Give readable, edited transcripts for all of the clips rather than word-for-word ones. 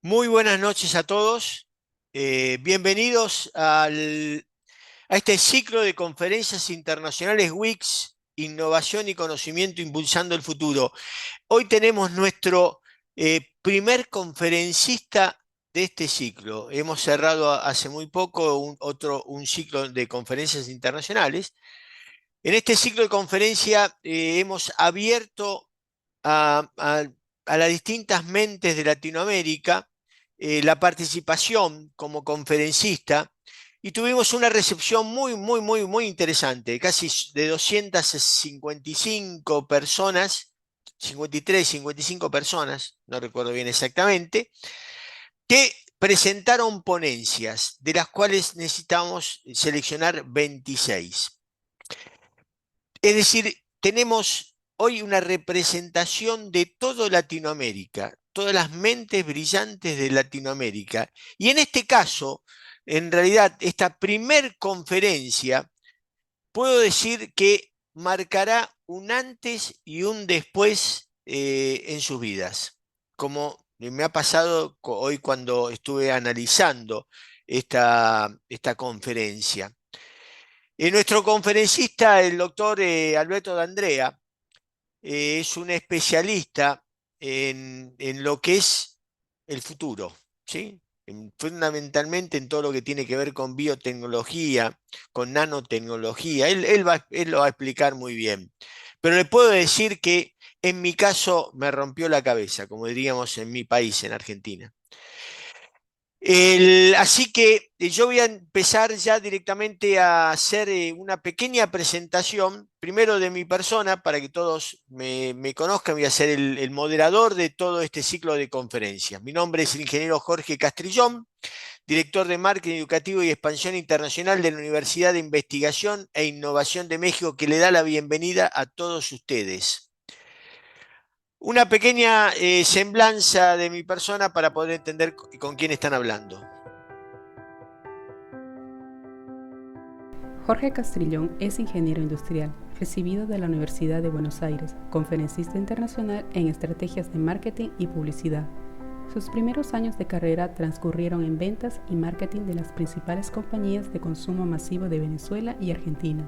Muy buenas noches a todos. Bienvenidos a este ciclo de conferencias internacionales WICS, Innovación y Conocimiento Impulsando el Futuro. Hoy tenemos nuestro primer conferencista de este ciclo. Hemos cerrado hace muy poco un ciclo de conferencias internacionales. En este ciclo de conferencia hemos abierto a a las distintas mentes de Latinoamérica la participación como conferencista y tuvimos una recepción muy interesante, casi de 255 personas, 53, 55 personas, no recuerdo bien exactamente, que presentaron ponencias, de las cuales necesitamos seleccionar 26. Es decir, tenemos hoy una representación de toda Latinoamérica, todas las mentes brillantes de Latinoamérica. Y en este caso, en realidad, esta primer conferencia, puedo decir que marcará un antes y un después en sus vidas, como me ha pasado hoy cuando estuve analizando esta conferencia. Nuestro conferencista, el doctor Alberto D'Andrea, es un especialista en lo que es el futuro, ¿sí? Fundamentalmente en todo lo que tiene que ver con biotecnología, con nanotecnología. Él lo va a explicar muy bien. Pero le puedo decir que en mi caso me rompió la cabeza, como diríamos en mi país, en Argentina. Así que yo voy a empezar ya directamente a hacer una pequeña presentación, primero de mi persona, para que todos me conozcan. Voy a ser el moderador de todo este ciclo de conferencias. Mi nombre es el ingeniero Jorge Castrillón, director de Marketing Educativo y Expansión Internacional de la Universidad de Investigación e Innovación de México, que le da la bienvenida a todos ustedes. Una pequeña semblanza de mi persona para poder entender con quién están hablando. Jorge Castrillón es ingeniero industrial, recibido de la Universidad de Buenos Aires, conferencista internacional en estrategias de marketing y publicidad. Sus primeros años de carrera transcurrieron en ventas y marketing de las principales compañías de consumo masivo de Venezuela y Argentina.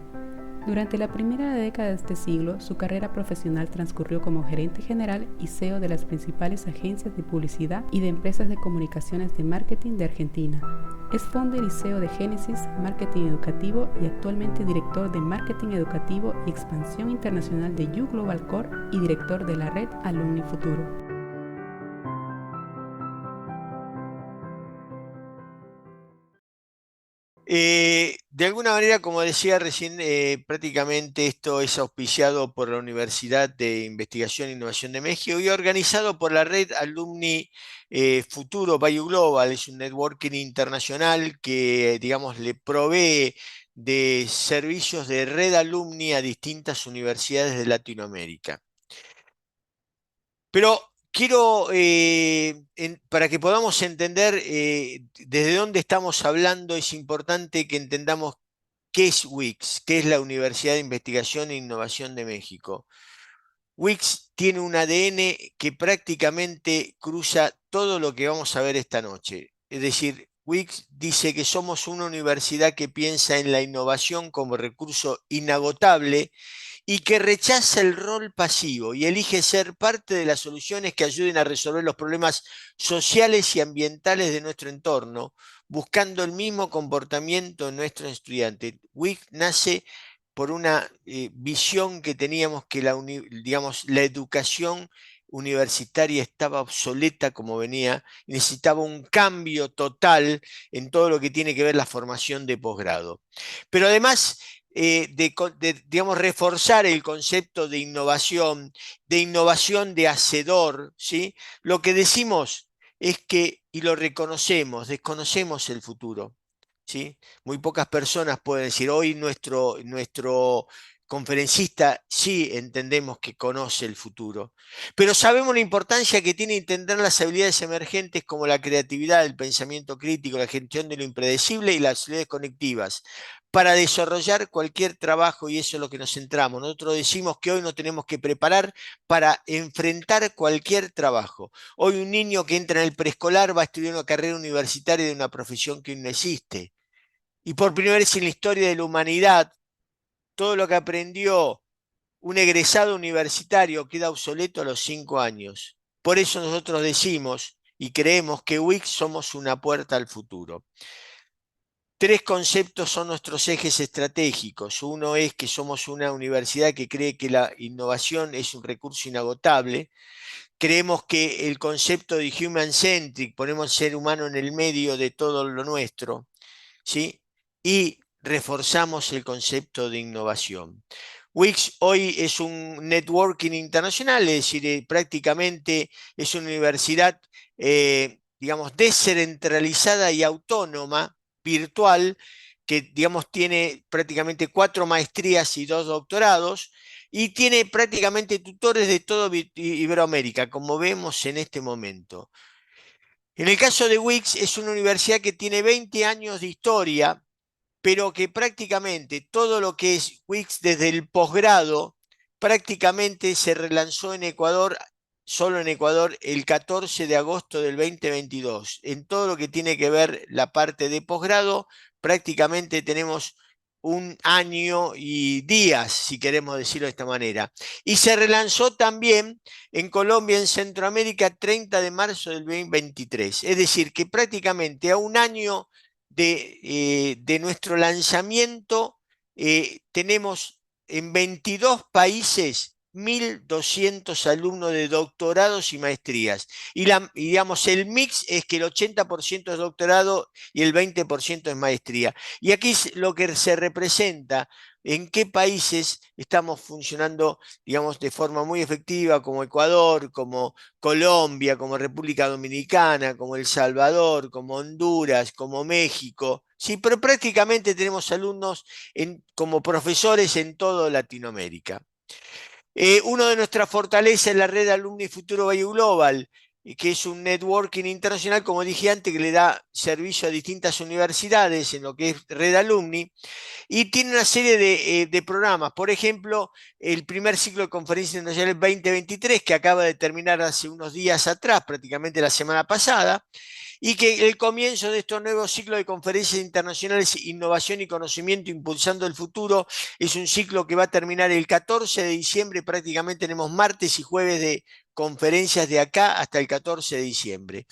Durante la primera década de este siglo, su carrera profesional transcurrió como gerente general y CEO de las principales agencias de publicidad y de empresas de comunicaciones de marketing de Argentina. Es founder y CEO de Génesis Marketing Educativo y actualmente director de Marketing Educativo y Expansión Internacional de U Global Core y director de la red Alumni Futuro. De alguna manera, como decía recién, prácticamente esto es auspiciado por la Universidad de Investigación e Innovación de México y organizado por la red Alumni Futuro Bayou Global. Es un networking internacional que, digamos, le provee de servicios de red alumni a distintas universidades de Latinoamérica. Pero quiero, para que podamos entender desde dónde estamos hablando, es importante que entendamos qué es WICS, qué es la Universidad de Investigación e Innovación de México. WICS tiene un ADN que prácticamente cruza todo lo que vamos a ver esta noche. Es decir, WICS dice que somos una universidad que piensa en la innovación como recurso inagotable y que rechaza el rol pasivo y elige ser parte de las soluciones que ayuden a resolver los problemas sociales y ambientales de nuestro entorno, buscando el mismo comportamiento en nuestros estudiantes. WIC nace por una visión que teníamos que digamos, la educación universitaria estaba obsoleta como venía, necesitaba un cambio total en todo lo que tiene que ver la formación de posgrado. Pero además digamos, reforzar el concepto de innovación de hacedor, ¿sí? Lo que decimos es que, y lo reconocemos, desconocemos el futuro, ¿sí? Muy pocas personas pueden decir, hoy nuestro conferencista sí entendemos que conoce el futuro, pero sabemos la importancia que tiene entender las habilidades emergentes como la creatividad, el pensamiento crítico, la gestión de lo impredecible y las habilidades conectivas para desarrollar cualquier trabajo, y eso es lo que nos centramos. Nosotros decimos que hoy nos tenemos que preparar para enfrentar cualquier trabajo. Hoy un niño que entra en el preescolar va a estudiar una carrera universitaria de una profesión que no existe. Y por primera vez en la historia de la humanidad, todo lo que aprendió un egresado universitario queda obsoleto a los 5 años. Por eso nosotros decimos y creemos que Wix somos una puerta al futuro. Tres conceptos son nuestros ejes estratégicos. Uno es que somos una universidad que cree que la innovación es un recurso inagotable. Creemos que el concepto de human-centric, ponemos al ser humano en el medio de todo lo nuestro, ¿sí? Y reforzamos el concepto de innovación. Wix hoy es un networking internacional, es decir, prácticamente es una universidad, digamos, descentralizada y autónoma, virtual, que, digamos, tiene prácticamente 4 maestrías y 2 doctorados, y tiene prácticamente tutores de toda Iberoamérica, como vemos en este momento. En el caso de Wix, es una universidad que tiene 20 años de historia, pero que prácticamente todo lo que es Wix desde el posgrado prácticamente se relanzó en Ecuador, solo en Ecuador, el 14 de agosto del 2022. En todo lo que tiene que ver la parte de posgrado, prácticamente tenemos un año y días, si queremos decirlo de esta manera. Y se relanzó también en Colombia, en Centroamérica, 30 de marzo del 2023. Es decir, que prácticamente a un año de nuestro lanzamiento, tenemos en 22 países 1.200 alumnos de doctorados y maestrías. Y digamos, el mix es que el 80% es doctorado y el 20% es maestría. Y aquí es lo que se representa, en qué países estamos funcionando, digamos, de forma muy efectiva, como Ecuador, como Colombia, como República Dominicana, como El Salvador, como Honduras, como México. Sí, pero prácticamente tenemos alumnos como profesores en toda Latinoamérica. Uno de nuestras fortalezas es la red Alumni Futuro Value Global, que es un networking internacional, como dije antes, que le da servicio a distintas universidades en lo que es red alumni, y tiene una serie de programas. Por ejemplo, el primer ciclo de conferencias internacionales 2023, que acaba de terminar hace unos días atrás, prácticamente la semana pasada, y que el comienzo de estos nuevos ciclos de conferencias internacionales, innovación y conocimiento impulsando el futuro, es un ciclo que va a terminar el 14 de diciembre, prácticamente tenemos martes y jueves de conferencias de acá hasta el 14 de diciembre.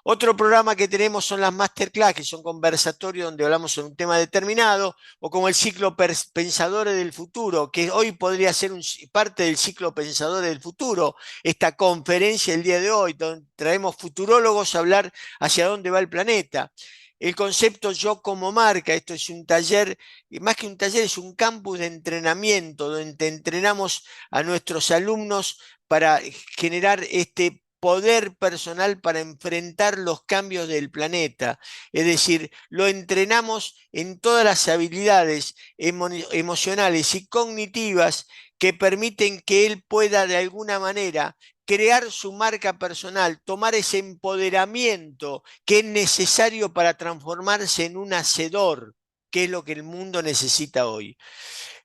Otro programa que tenemos son las masterclass, que son conversatorios donde hablamos sobre un tema determinado, o como el ciclo Pensadores del Futuro, que hoy podría ser parte del ciclo Pensadores del Futuro, esta conferencia el día de hoy, donde traemos futurólogos a hablar hacia dónde va el planeta. El concepto yo como marca, esto es un taller, más que un taller, es un campus de entrenamiento, donde entrenamos a nuestros alumnos para generar este poder personal para enfrentar los cambios del planeta. Es decir, lo entrenamos en todas las habilidades emocionales y cognitivas que permiten que él pueda de alguna manera crear su marca personal, tomar ese empoderamiento que es necesario para transformarse en un hacedor, que es lo que el mundo necesita hoy.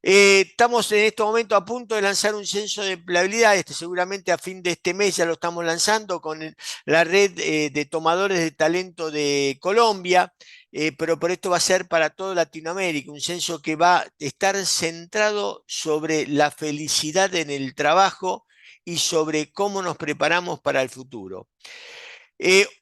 Estamos en este momento a punto de lanzar un censo de empleabilidad, seguramente a fin de este mes ya lo estamos lanzando con la red de tomadores de talento de Colombia, pero por esto va a ser para toda Latinoamérica, un censo que va a estar centrado sobre la felicidad en el trabajo y sobre cómo nos preparamos para el futuro.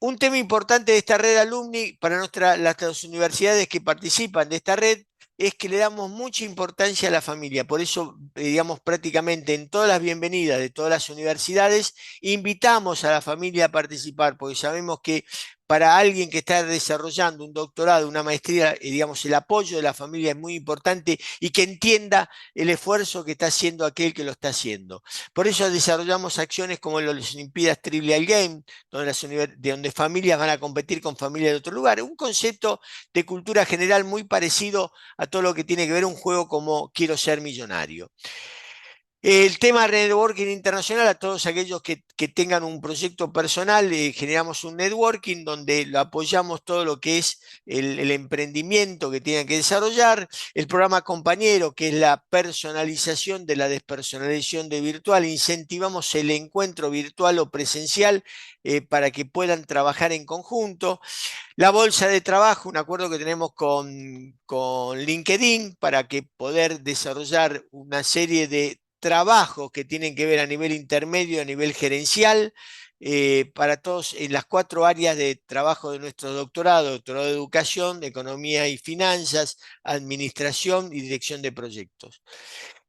Un tema importante de esta red alumni para las universidades que participan de esta red es que le damos mucha importancia a la familia. Por eso, digamos, prácticamente en todas las bienvenidas de todas las universidades, invitamos a la familia a participar, porque sabemos que para alguien que está desarrollando un doctorado, una maestría, digamos, el apoyo de la familia es muy importante y que entienda el esfuerzo que está haciendo aquel que lo está haciendo. Por eso desarrollamos acciones como las Olimpiadas Trivial Game, donde familias van a competir con familias de otro lugar. Un concepto de cultura general muy parecido a todo lo que tiene que ver un juego como Quiero ser millonario. El tema de networking internacional, a todos aquellos que tengan un proyecto personal, generamos un networking donde lo apoyamos todo lo que es el emprendimiento que tienen que desarrollar, el programa compañero, que es la personalización de la despersonalización de virtual, incentivamos el encuentro virtual o presencial para que puedan trabajar en conjunto. La bolsa de trabajo, un acuerdo que tenemos con LinkedIn para que poder desarrollar una serie de trabajos que tienen que ver a nivel intermedio, a nivel gerencial, para todos en las 4 áreas de trabajo de nuestro doctorado: doctorado de educación, de economía y finanzas, administración y dirección de proyectos.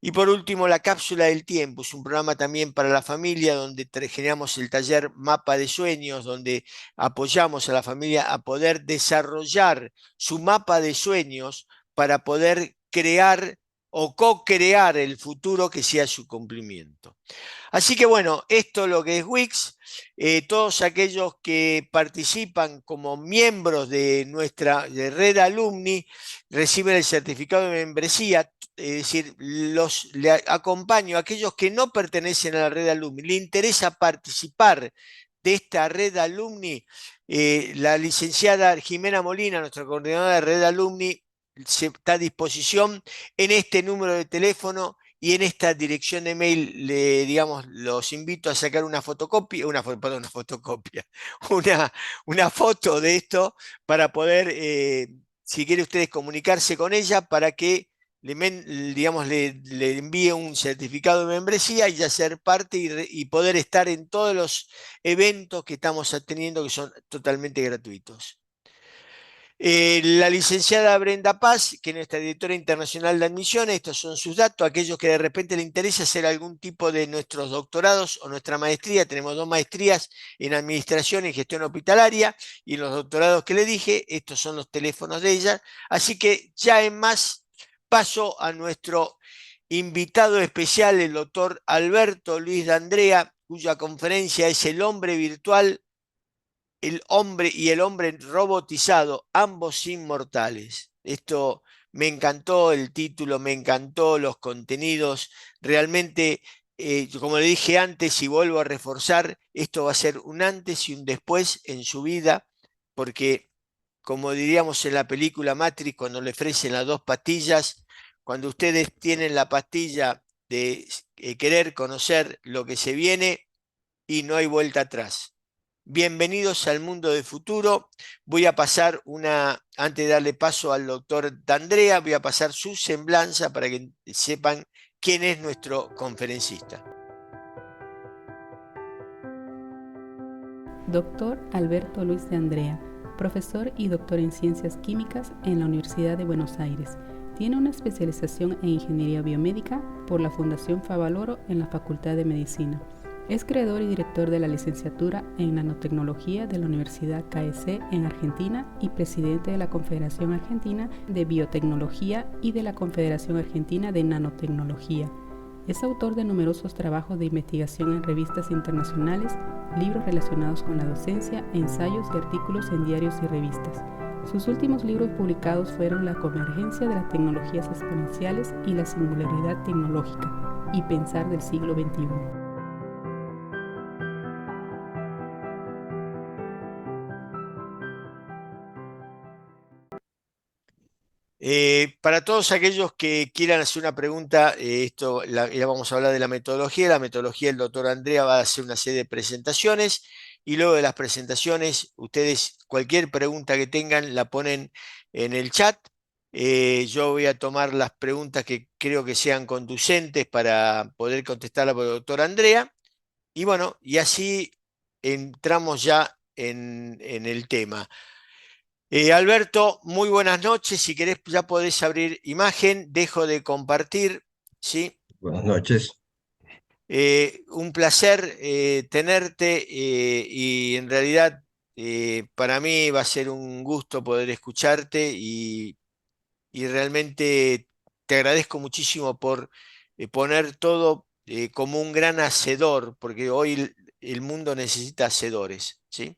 Y por último, la cápsula del tiempo es un programa también para la familia donde generamos el taller Mapa de Sueños, donde apoyamos a la familia a poder desarrollar su mapa de sueños para poder crear o co-crear el futuro que sea su cumplimiento. Así que bueno, esto es lo que es Wix. Todos aquellos que participan como miembros de nuestra red alumni reciben el certificado de membresía. Es decir, le acompaño a aquellos que no pertenecen a la red alumni, le interesa participar de esta red alumni. La licenciada Jimena Molina, nuestra coordinadora de red alumni, está a disposición en este número de teléfono y en esta dirección de mail. Digamos, los invito a sacar una fotocopia, perdón, una fotocopia, una, una foto de esto para poder, si quieren ustedes, comunicarse con ella para que digamos, le envíe un certificado de membresía y ya ser parte y poder estar en todos los eventos que estamos teniendo, que son totalmente gratuitos. La licenciada Brenda Paz, que es nuestra directora internacional de admisiones, estos son sus datos. Aquellos que de repente le interesa hacer algún tipo de nuestros doctorados o nuestra maestría, tenemos 2 maestrías en administración y gestión hospitalaria, y en los doctorados que le dije, estos son los teléfonos de ella. Así que ya en más, paso a nuestro invitado especial, el doctor Alberto Luis D'Andrea, cuya conferencia es El hombre virtual, el hombre y el hombre robotizado, ambos inmortales. Esto me encantó el título, me encantó los contenidos. Realmente, como le dije antes y vuelvo a reforzar, esto va a ser un antes y un después en su vida, porque como diríamos en la película Matrix, cuando le ofrecen las 2 pastillas, cuando ustedes tienen la pastilla de querer conocer lo que se viene y no hay vuelta atrás. Bienvenidos al mundo del futuro. Voy a pasar antes de darle paso al doctor D'Andrea, voy a pasar su semblanza para que sepan quién es nuestro conferencista. Doctor Alberto Luis D'Andrea, profesor y doctor en Ciencias Químicas en la Universidad de Buenos Aires. Tiene una especialización en Ingeniería Biomédica por la Fundación Favaloro en la Facultad de Medicina. Es creador y director de la licenciatura en Nanotecnología de la Universidad KS en Argentina y presidente de la Confederación Argentina de Biotecnología y de la Confederación Argentina de Nanotecnología. Es autor de numerosos trabajos de investigación en revistas internacionales, libros relacionados con la docencia, ensayos y artículos en diarios y revistas. Sus últimos libros publicados fueron La convergencia de las tecnologías exponenciales y la singularidad tecnológica y Pensar del siglo XXI. Para todos aquellos que quieran hacer una pregunta, ya vamos a hablar de la metodología. La metodología, el doctor Andrea va a hacer una serie de presentaciones y luego de las presentaciones, ustedes cualquier pregunta que tengan la ponen en el chat. Yo voy a tomar las preguntas que creo que sean conducentes para poder contestarla por el doctor Andrea. Y bueno, y así entramos ya en el tema. Alberto, muy buenas noches. Si querés, ya podés abrir imagen. Dejo de compartir, ¿sí? Buenas noches. Un placer tenerte y en realidad Para mí va a ser un gusto poder escucharte y realmente te agradezco muchísimo por poner todo como un gran hacedor, porque hoy el mundo necesita hacedores, ¿sí?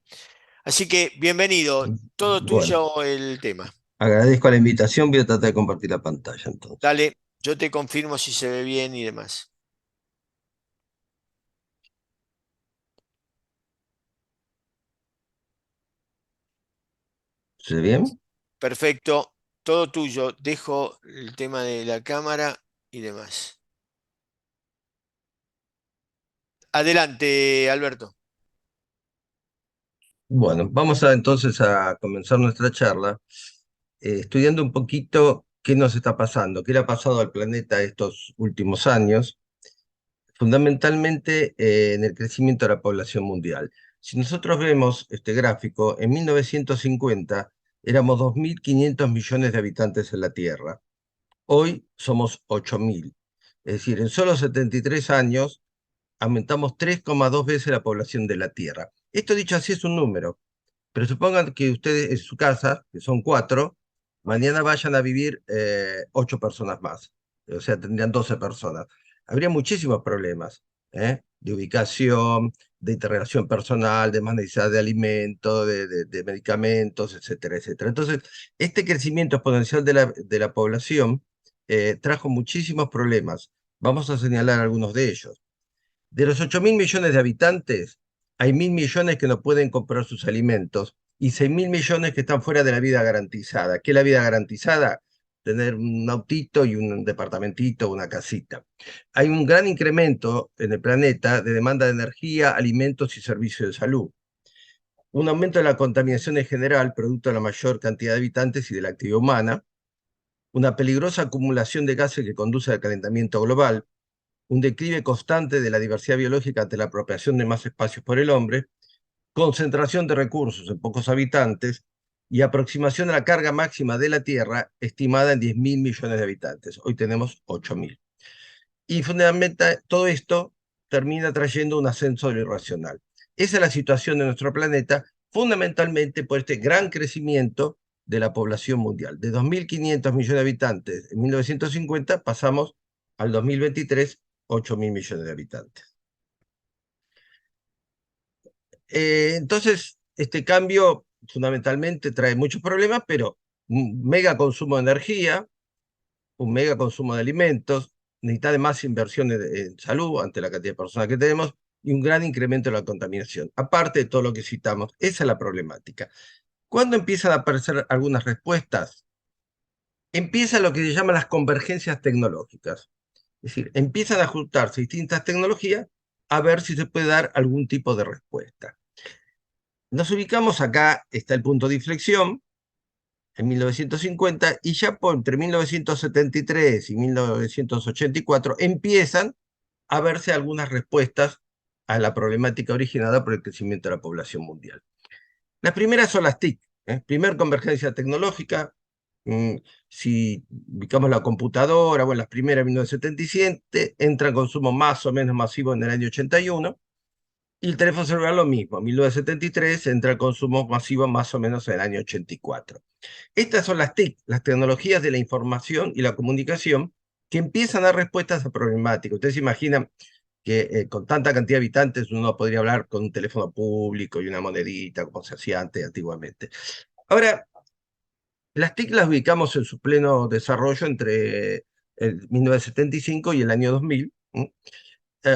Así que bienvenido, todo Bueno, tuyo el tema. agradezco la invitación, voy a tratar de compartir la pantalla entonces. Dale, yo te confirmo si se ve bien y demás. ¿Se ve bien? Perfecto, todo tuyo. Dejo el tema de la cámara y demás. Adelante, Alberto. Bueno, vamos entonces a comenzar nuestra charla estudiando un poquito qué nos está pasando, qué le ha pasado al planeta estos últimos años, fundamentalmente en el crecimiento de la población mundial. Si nosotros vemos este gráfico, en 1950 éramos 2.500 millones de habitantes en la Tierra. Hoy somos 8.000. Es decir, en solo 73 años aumentamos 3,2 veces la población de la Tierra. Esto dicho así es un número, pero supongan que ustedes en su casa, que son cuatro, mañana vayan a vivir 8 personas más. O sea, tendrían 12 personas. Habría muchísimos problemas, de ubicación, de interrelación personal, de más necesidad de alimentos, de medicamentos, etcétera, etcétera. Entonces, este crecimiento exponencial de la población trajo muchísimos problemas. Vamos a señalar algunos de ellos. De los 8.000 millones de habitantes, hay 1.000 millones que no pueden comprar sus alimentos y 6.000 millones que están fuera de la vida garantizada. ¿Qué es la vida garantizada? Tener un autito y un departamentito, una casita. Hay un gran incremento en el planeta de demanda de energía, alimentos y servicios de salud. Un aumento de la contaminación en general, producto de la mayor cantidad de habitantes y de la actividad humana. Una peligrosa acumulación de gases que conduce al calentamiento global, un declive constante de la diversidad biológica ante la apropiación de más espacios por el hombre, concentración de recursos en pocos habitantes y aproximación a la carga máxima de la Tierra estimada en 10.000 millones de habitantes. Hoy tenemos 8.000. Y fundamentalmente todo esto termina trayendo un ascenso de lo irracional. Esa es la situación de nuestro planeta, fundamentalmente por este gran crecimiento de la población mundial. De 2.500 millones de habitantes en 1950 pasamos al 2023, 8.000 millones de habitantes. Entonces, este cambio fundamentalmente trae muchos problemas, pero un mega consumo de energía, un mega consumo de alimentos, necesita de más inversiones en salud ante la cantidad de personas que tenemos y un gran incremento de la contaminación. Aparte de todo lo que citamos, esa es la problemática. ¿Cuándo empiezan a aparecer algunas respuestas? Empieza lo que se llama las convergencias tecnológicas. Es decir, empiezan a juntarse distintas tecnologías a ver si se puede dar algún tipo de respuesta. Nos ubicamos acá, está el punto de inflexión, en 1950, y ya entre 1973 y 1984 empiezan a verse algunas respuestas a la problemática originada por el crecimiento de la población mundial. Las primeras son las TIC, primer convergencia tecnológica. Si ubicamos la computadora, bueno, las primeras en 1977, entra en consumo más o menos masivo en el año 81, y el teléfono celular lo mismo, en 1973 entra el consumo masivo más o menos en el año 84. Estas son las TIC, las tecnologías de la información y la comunicación, que empiezan a dar respuestas a problemáticas. Ustedes se imaginan que con tanta cantidad de habitantes uno podría hablar con un teléfono público y una monedita, como se hacía antes, antiguamente. Ahora, las TIC las ubicamos en su pleno desarrollo entre el 1975 y el año 2000.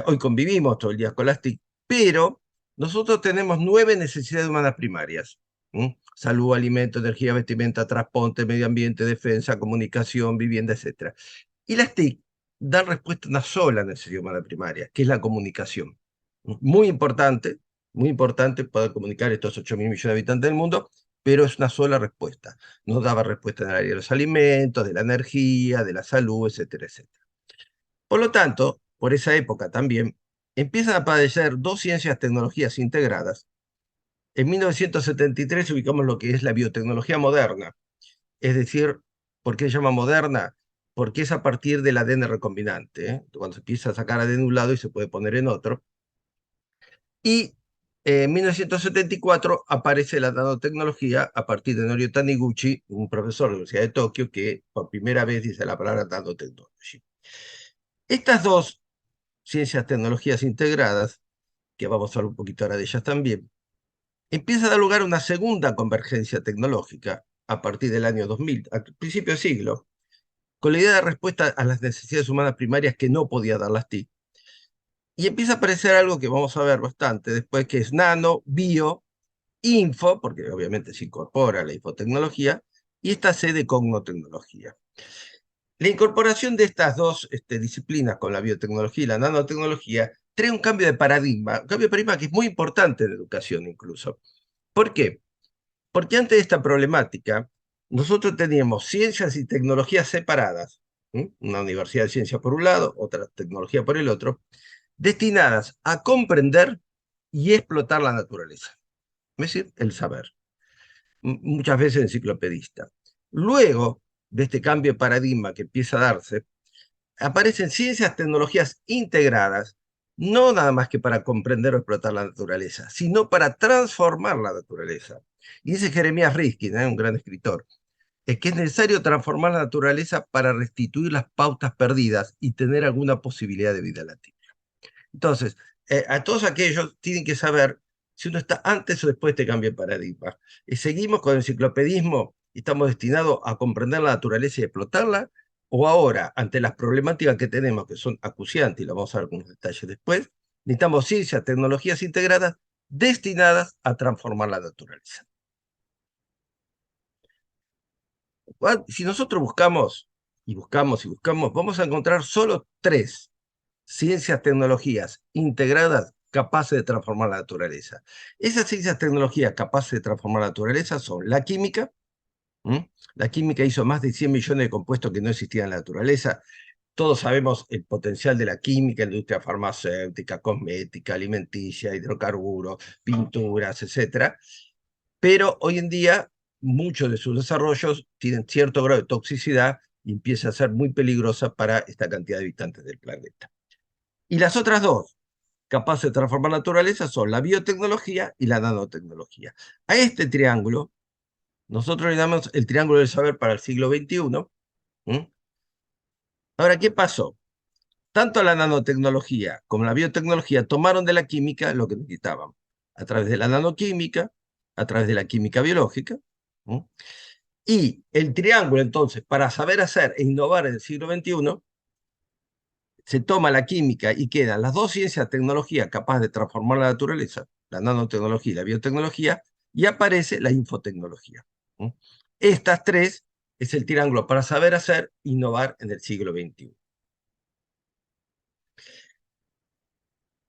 Hoy convivimos todo el día con las TIC, pero nosotros tenemos 9 necesidades humanas primarias. Salud, alimento, energía, vestimenta, transporte, medio ambiente, defensa, comunicación, vivienda, etc. Y las TIC dan respuesta a una sola necesidad humana primaria, que es la comunicación. Muy importante poder comunicar estos 8.000 millones de habitantes del mundo, pero es una sola respuesta. No daba respuesta en el área de los alimentos, de la energía, de la salud, etcétera, etcétera. Por lo tanto, por esa época también, empiezan a aparecer dos ciencias tecnologías integradas. En 1973 ubicamos lo que es la biotecnología moderna, es decir, ¿por qué se llama moderna? Porque es a partir del ADN recombinante, cuando se empieza a sacar ADN de un lado y se puede poner en otro. Y En 1974 aparece la nanotecnología a partir de Norio Taniguchi, un profesor de la Universidad de Tokio, que por primera vez dice la palabra nanotecnología. Estas dos ciencias, tecnologías integradas, que vamos a hablar un poquito ahora de ellas también, empieza a dar lugar a una segunda convergencia tecnológica a partir del año 2000, al principio del siglo, con la idea de respuesta a las necesidades humanas primarias que no podía dar las TIC. Y empieza a aparecer algo que vamos a ver bastante después, que es nano, bio, info, porque obviamente se incorpora la infotecnología, y esta C de cognotecnología. La incorporación de estas dos disciplinas con la biotecnología y la nanotecnología trae un cambio de paradigma, un cambio de paradigma que es muy importante en educación incluso. ¿Por qué? Porque antes de esta problemática, nosotros teníamos ciencias y tecnologías separadas, una universidad de ciencia por un lado, otra tecnología por el otro, destinadas a comprender y explotar la naturaleza, es decir, el saber, muchas veces enciclopedista. Luego de este cambio de paradigma que empieza a darse, aparecen ciencias, tecnologías integradas, no nada más que para comprender o explotar la naturaleza, sino para transformar la naturaleza. Y dice Jeremías Riskin, un gran escritor, es que es necesario transformar la naturaleza para restituir las pautas perdidas y tener alguna posibilidad de vida latina. Entonces, a todos aquellos tienen que saber si uno está antes o después de este cambio de paradigma. ¿Seguimos con el enciclopedismo y estamos destinados a comprender la naturaleza y explotarla? ¿O ahora, ante las problemáticas que tenemos, que son acuciantes, y lo vamos a ver con detalles después, necesitamos ciencias, tecnologías integradas destinadas a transformar la naturaleza? Si nosotros buscamos y buscamos y buscamos, vamos a encontrar solo tres ciencias, tecnologías integradas capaces de transformar la naturaleza. Esas ciencias, tecnologías capaces de transformar la naturaleza son la química. La química hizo más de 100 millones de compuestos que no existían en la naturaleza. Todos sabemos el potencial de la química en la industria farmacéutica, cosmética, alimenticia, hidrocarburos, pinturas, etcétera. Pero hoy en día muchos de sus desarrollos tienen cierto grado de toxicidad y empieza a ser muy peligrosa para esta cantidad de habitantes del planeta. Y las otras dos, capaces de transformar la naturaleza, son la biotecnología y la nanotecnología. A este triángulo, nosotros le llamamos el triángulo del saber para el siglo XXI. Ahora, ¿qué pasó? Tanto la nanotecnología como la biotecnología tomaron de la química lo que necesitaban, a través de la nanoquímica, a través de la química biológica. Y el triángulo, entonces, para saber hacer e innovar en el siglo XXI, se toma la química y quedan las dos ciencias, tecnología capaz de transformar la naturaleza, la nanotecnología y la biotecnología, y aparece la infotecnología. Estas tres es el triángulo para saber hacer, innovar en el siglo XXI.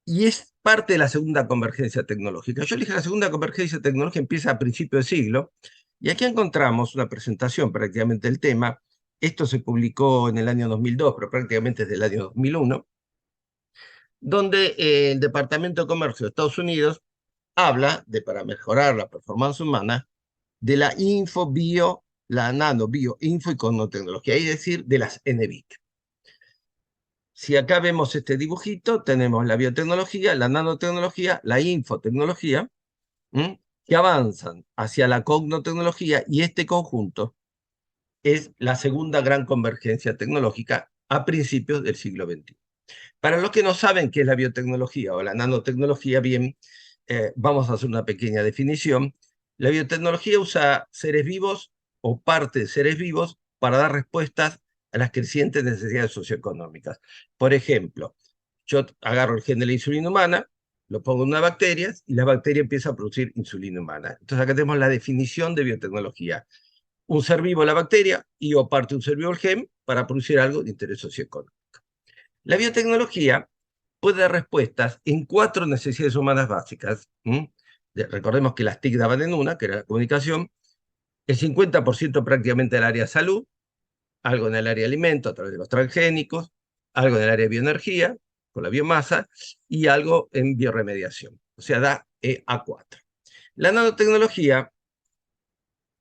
Y es parte de la segunda convergencia tecnológica. Yo dije la segunda convergencia tecnológica empieza a principios de siglo, y aquí encontramos una presentación prácticamente del tema. Esto se publicó en el año 2002, pero prácticamente desde el año 2001, donde el Departamento de Comercio de Estados Unidos habla de, para mejorar la performance humana, de la info, bio, la nano, bio, info y connotecnología, es decir, de las NBIC. Si acá vemos este dibujito, tenemos la biotecnología, la nanotecnología, la infotecnología, que avanzan hacia la cognotecnología, y este conjunto es la segunda gran convergencia tecnológica a principios del siglo XXI. Para los que no saben qué es la biotecnología o la nanotecnología, bien, vamos a hacer una pequeña definición. La biotecnología usa seres vivos o parte de seres vivos para dar respuestas a las crecientes necesidades socioeconómicas. Por ejemplo, yo agarro el gen de la insulina humana, lo pongo en una bacteria y la bacteria empieza a producir insulina humana. Entonces acá tenemos la definición de biotecnología. Un ser vivo la bacteria y o parte de un ser vivo el gen para producir algo de interés socioeconómico. La biotecnología puede dar respuestas en 4 necesidades humanas básicas. Recordemos que las TIC daban en una, que era la comunicación, el 50% prácticamente del área de salud, algo en el área de alimentos a través de los transgénicos, algo en el área de bioenergía, con la biomasa, y algo en bioremediación. O sea, da A4. La nanotecnología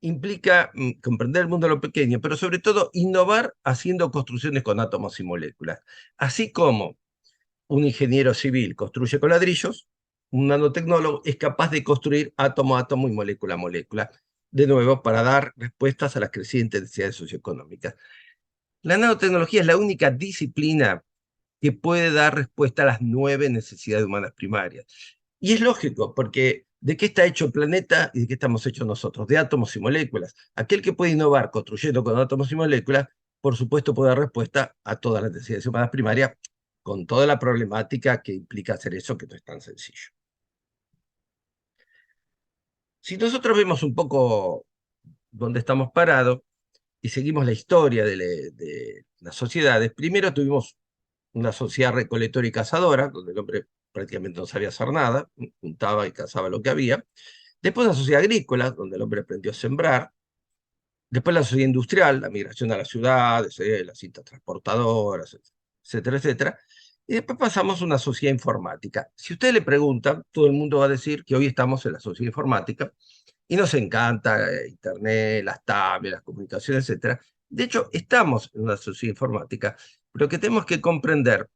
implica comprender el mundo de lo pequeño, pero sobre todo innovar haciendo construcciones con átomos y moléculas. Así como un ingeniero civil construye con ladrillos, un nanotecnólogo es capaz de construir átomo a átomo y molécula a molécula, de nuevo, para dar respuestas a las crecientes necesidades socioeconómicas. La nanotecnología es la única disciplina que puede dar respuesta a las 9 necesidades humanas primarias. Y es lógico, porque ¿de qué está hecho el planeta y de qué estamos hechos nosotros? De átomos y moléculas. Aquel que puede innovar construyendo con átomos y moléculas, por supuesto, puede dar respuesta a todas las necesidades humanas primarias, con toda la problemática que implica hacer eso, que no es tan sencillo. Si nosotros vemos un poco dónde estamos parados y seguimos la historia de las sociedades, primero tuvimos una sociedad recolectora y cazadora, donde el hombre prácticamente no sabía hacer nada, juntaba y cazaba lo que había. Después la sociedad agrícola, donde el hombre aprendió a sembrar. Después la sociedad industrial, la migración a las ciudades, las cintas transportadoras, etcétera, etcétera. Y después pasamos a una sociedad informática. Si usted le pregunta, todo el mundo va a decir que hoy estamos en la sociedad informática y nos encanta Internet, las tablets, las comunicaciones, etcétera. De hecho, estamos en una sociedad informática, pero que tenemos que comprender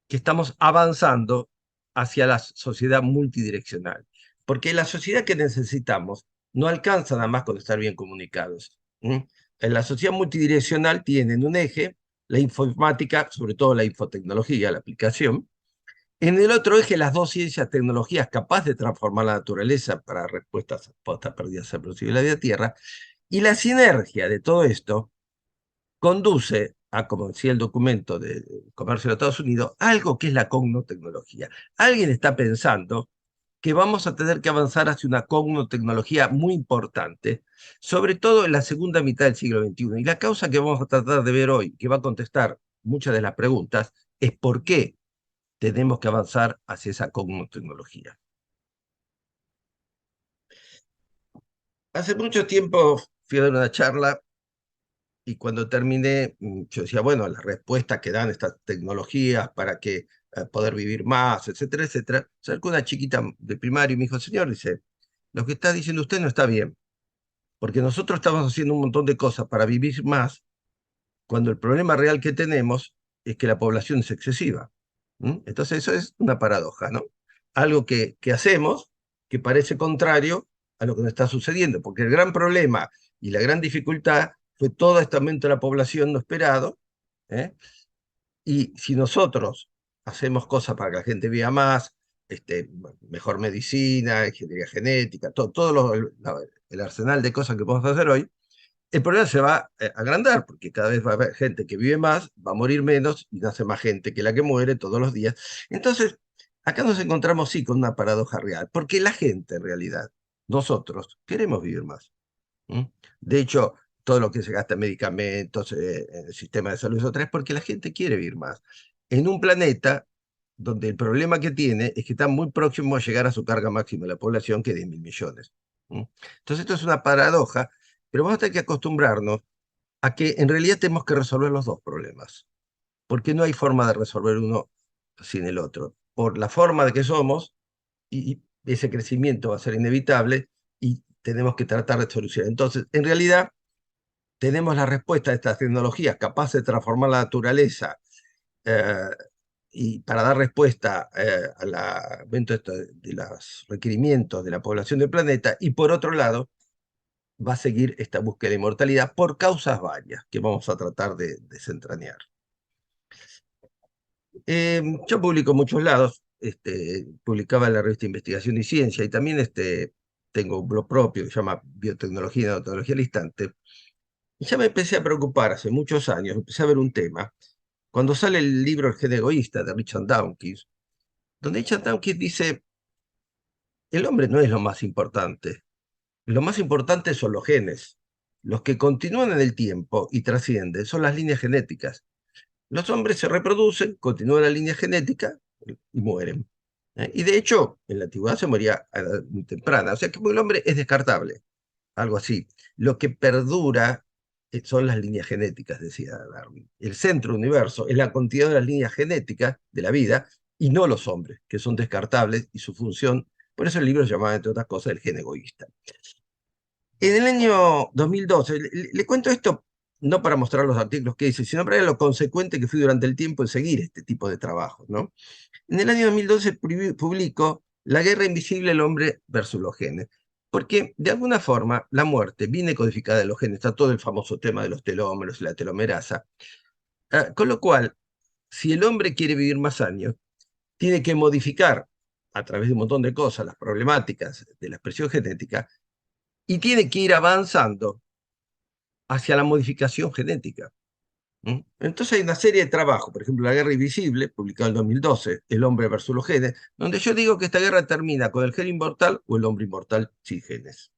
que estamos avanzando hacia la sociedad multidireccional. Porque la sociedad que necesitamos no alcanza nada más con estar bien comunicados. En la sociedad multidireccional tienen un eje, la informática, sobre todo la infotecnología, la aplicación. En el otro eje, las dos ciencias, tecnologías capaces de transformar la naturaleza para respuestas a perdidas de la vida Tierra. Y la sinergia de todo esto conduce a, como decía el documento de comercio de Estados Unidos, algo que es la cognotecnología. Alguien está pensando que vamos a tener que avanzar hacia una cognotecnología muy importante, sobre todo en la segunda mitad del siglo XXI. Y la causa que vamos a tratar de ver hoy, que va a contestar muchas de las preguntas, es por qué tenemos que avanzar hacia esa cognotecnología. Hace mucho tiempo fui a dar una charla y cuando terminé, yo decía, bueno, las respuestas que dan estas tecnologías para que poder vivir más, etcétera, etcétera. Se acercó una chiquita de primario y me dijo, señor, dice, lo que está diciendo usted no está bien, porque nosotros estamos haciendo un montón de cosas para vivir más, cuando el problema real que tenemos es que la población es excesiva. Entonces eso es una paradoja, ¿no? Algo que hacemos que parece contrario a lo que nos está sucediendo, porque el gran problema y la gran dificultad fue todo este aumento de la población no esperado, ¿eh? Y si nosotros hacemos cosas para que la gente viva más, mejor medicina, ingeniería genética, todo el arsenal de cosas que podemos hacer hoy, el problema se va a agrandar, porque cada vez va a haber gente que vive más, va a morir menos, y nace más gente que la que muere todos los días. Entonces, acá nos encontramos sí con una paradoja real, porque la gente en realidad, nosotros, queremos vivir más. De hecho, todo lo que se gasta en medicamentos, en el sistema de salud, eso es porque la gente quiere vivir más. En un planeta donde el problema que tiene es que está muy próximo a llegar a su carga máxima de la población, que es de 1.000 millones. Entonces, esto es una paradoja, pero vamos a tener que acostumbrarnos a que en realidad tenemos que resolver los dos problemas, porque no hay forma de resolver uno sin el otro. Por la forma de que somos, y ese crecimiento va a ser inevitable, y tenemos que tratar de solucionar. Entonces, en realidad, tenemos la respuesta a estas tecnologías capaces de transformar la naturaleza eh, y para dar respuesta al aumento de los requerimientos de la población del planeta, y por otro lado, va a seguir esta búsqueda de inmortalidad por causas varias que vamos a tratar de desentrañar. Yo publico en muchos lados, publicaba en la revista Investigación y Ciencia, y también tengo un blog propio que se llama Biotecnología y Nanotecnología al Instante. Y ya me empecé a preocupar hace muchos años, empecé a ver un tema, cuando sale el libro El gen egoísta de Richard Dawkins, donde Richard Dawkins dice, el hombre no es lo más importante son los genes. Los que continúan en el tiempo y trascienden son las líneas genéticas. Los hombres se reproducen, continúan la línea genética y mueren. Y de hecho, en la antigüedad se moría a edad muy temprana. O sea que el hombre es descartable, algo así. Lo que perdura son las líneas genéticas, decía Darwin. El centro del universo es la continuidad de las líneas genéticas de la vida y no los hombres, que son descartables y su función. Por eso el libro se llamaba, entre otras cosas, El gen egoísta. En el año 2012, le cuento esto no para mostrar los artículos que hice, sino para ver lo consecuente que fui durante el tiempo en seguir este tipo de trabajo, ¿no? En el año 2012 publico La guerra invisible, el hombre versus los genes. Porque de alguna forma la muerte viene codificada en los genes, está todo el famoso tema de los telómeros y la telomerasa. Con lo cual, si el hombre quiere vivir más años, tiene que modificar a través de un montón de cosas las problemáticas de la expresión genética y tiene que ir avanzando hacia la modificación genética. Entonces hay una serie de trabajos, por ejemplo, La Guerra Invisible, publicado en 2012, El hombre versus los genes, donde yo digo que esta guerra termina con el gen inmortal o el hombre inmortal sin genes.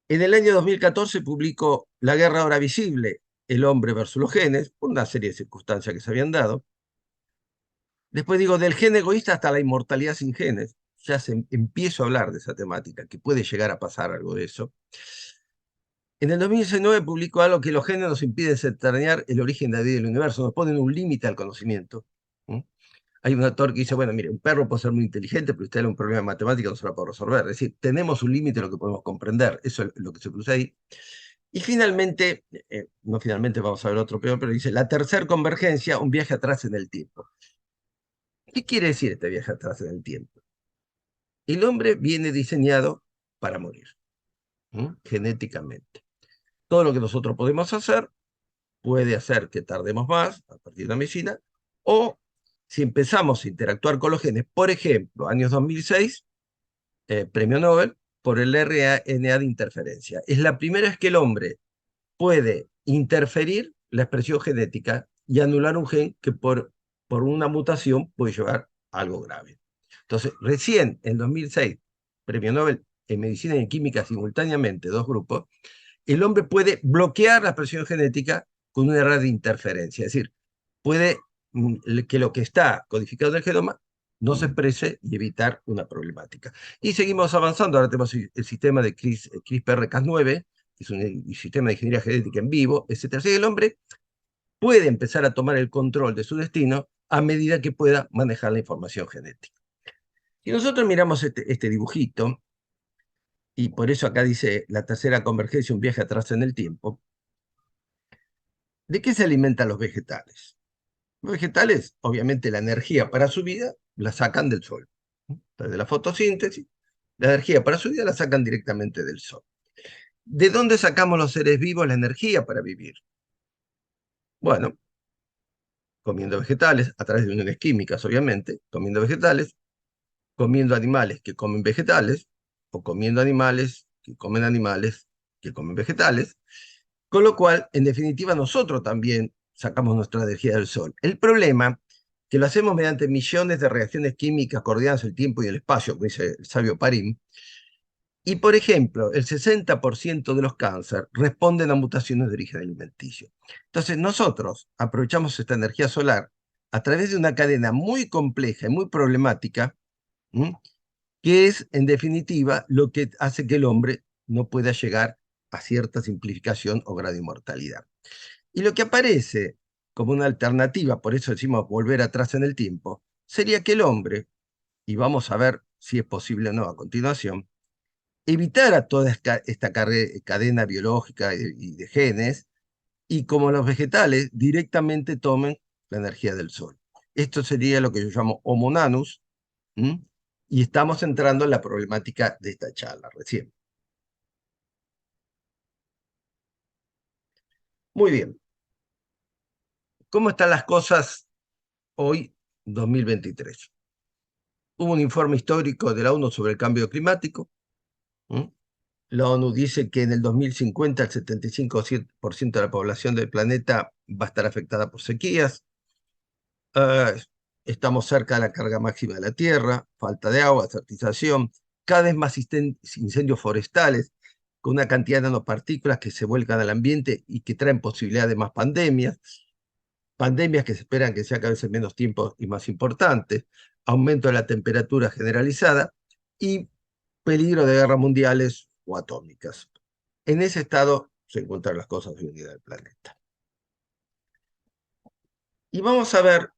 En el año 2014 publicó La Guerra ahora visible, El hombre versus los genes, por una serie de circunstancias que se habían dado. Después digo, del gen egoísta hasta la inmortalidad sin genes. Empiezo a hablar de esa temática, que puede llegar a pasar algo de eso. En el 2019 publicó algo que los genes nos impiden desentrañar el origen de la vida del universo, nos ponen un límite al conocimiento. ¿Mm? Hay un autor que dice, bueno, mire, un perro puede ser muy inteligente, pero usted le da un problema de matemática no se lo puede resolver. Es decir, tenemos un límite de lo que podemos comprender. Eso es lo que se cruza ahí. Y finalmente, no finalmente, vamos a ver otro peor, pero dice, la tercera convergencia, un viaje atrás en el tiempo. ¿Qué quiere decir este viaje atrás en el tiempo? El hombre viene diseñado para morir, genéticamente. Todo lo que nosotros podemos hacer puede hacer que tardemos más a partir de la medicina, o si empezamos a interactuar con los genes, por ejemplo, años 2006, premio Nobel por el RNA de interferencia. Es la primera vez que el hombre puede interferir la expresión genética y anular un gen que por una mutación puede llevar a algo grave. Entonces, recién en 2006, premio Nobel en medicina y en química simultáneamente, dos grupos, el hombre puede bloquear la expresión genética con una red de interferencia. Es decir, puede que lo que está codificado en el genoma no se exprese y evitar una problemática. Y seguimos avanzando. Ahora tenemos el sistema de CRISPR-Cas9, que es un sistema de ingeniería genética en vivo, etc. Así que el hombre puede empezar a tomar el control de su destino a medida que pueda manejar la información genética. Si nosotros miramos este dibujito, y por eso acá dice la tercera convergencia, un viaje atrás en el tiempo, ¿de qué se alimentan los vegetales? Los vegetales, obviamente, la energía para su vida la sacan del sol. De la fotosíntesis, la energía para su vida la sacan directamente del sol. ¿De dónde sacamos los seres vivos la energía para vivir? Bueno, comiendo vegetales, a través de uniones químicas, obviamente, comiendo vegetales, comiendo animales que comen vegetales, o comiendo animales que comen vegetales, con lo cual, en definitiva, nosotros también sacamos nuestra energía del sol. El problema que lo hacemos mediante millones de reacciones químicas coordinadas el tiempo y el espacio, como dice el sabio Parim. Y, por ejemplo, el 60% de los cánceres responden a mutaciones de origen alimenticio. Entonces, nosotros aprovechamos esta energía solar a través de una cadena muy compleja y muy problemática, que es, en definitiva, lo que hace que el hombre no pueda llegar a cierta simplificación o grado de inmortalidad. Y lo que aparece como una alternativa, por eso decimos volver atrás en el tiempo, sería que el hombre, y vamos a ver si es posible o no a continuación, evitara toda esta cadena biológica y de genes, y como los vegetales directamente tomen la energía del sol. Esto sería lo que yo llamo Homo nanus, y estamos entrando en la problemática de esta charla recién. Muy bien. ¿Cómo están las cosas hoy, 2023? Hubo un informe histórico de la ONU sobre el cambio climático. La ONU dice que en el 2050 el 75% de la población del planeta va a estar afectada por sequías. Estamos cerca de la carga máxima de la Tierra, falta de agua, desertización, cada vez más incendios forestales, con una cantidad de nanopartículas que se vuelcan al ambiente y que traen posibilidad de más pandemias que se esperan que sea cada vez en menos tiempo y más importantes, aumento de la temperatura generalizada y peligro de guerras mundiales o atómicas. En ese estado se encuentran las cosas de unidad del planeta. Y vamos a ver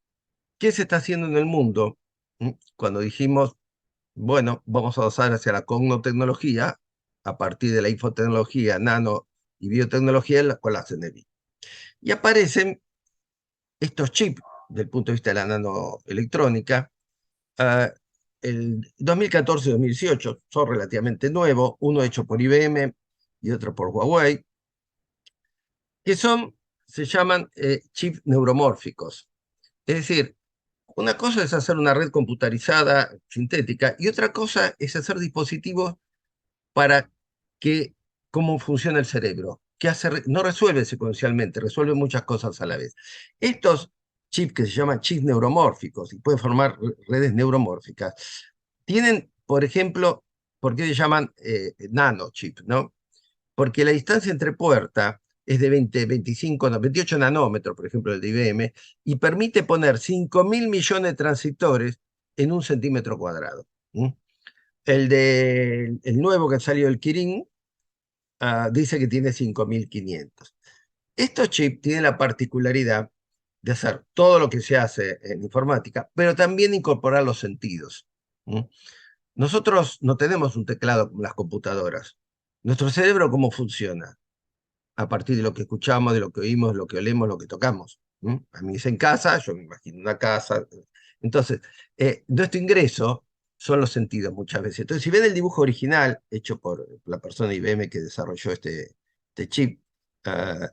qué se está haciendo en el mundo cuando dijimos, bueno, vamos a avanzar hacia la cognosctecnología a partir de la infotecnología, nano y biotecnología con la CNBI. Y aparecen estos chips, del punto de vista de la nanoelectrónica, el 2014-2018, son relativamente nuevos, uno hecho por IBM y otro por Huawei, que se llaman chips neuromórficos. Es decir, una cosa es hacer una red computarizada sintética y otra cosa es hacer dispositivos para que cómo funciona el cerebro, que no resuelve secuencialmente, resuelve muchas cosas a la vez. Estos chips que se llaman chips neuromórficos y pueden formar redes neuromórficas, tienen, por ejemplo, ¿por qué se llaman nanochips, no? Porque la distancia entre puertas es de 20, 25, no, 28 nanómetros, por ejemplo, el de IBM, y permite poner 5.000 millones de transistores en un centímetro cuadrado. El nuevo que salió, el Kirin, dice que tiene 5.500. Estos chips tienen la particularidad de hacer todo lo que se hace en informática, pero también incorporar los sentidos. Nosotros no tenemos un teclado como las computadoras. Nuestro cerebro, ¿cómo funciona? A partir de lo que escuchamos, de lo que oímos, lo que olemos, lo que tocamos. A mí es en casa, yo me imagino una casa. Entonces, nuestro ingreso son los sentidos muchas veces. Entonces, si ven el dibujo original hecho por la persona de IBM que desarrolló este chip, ah,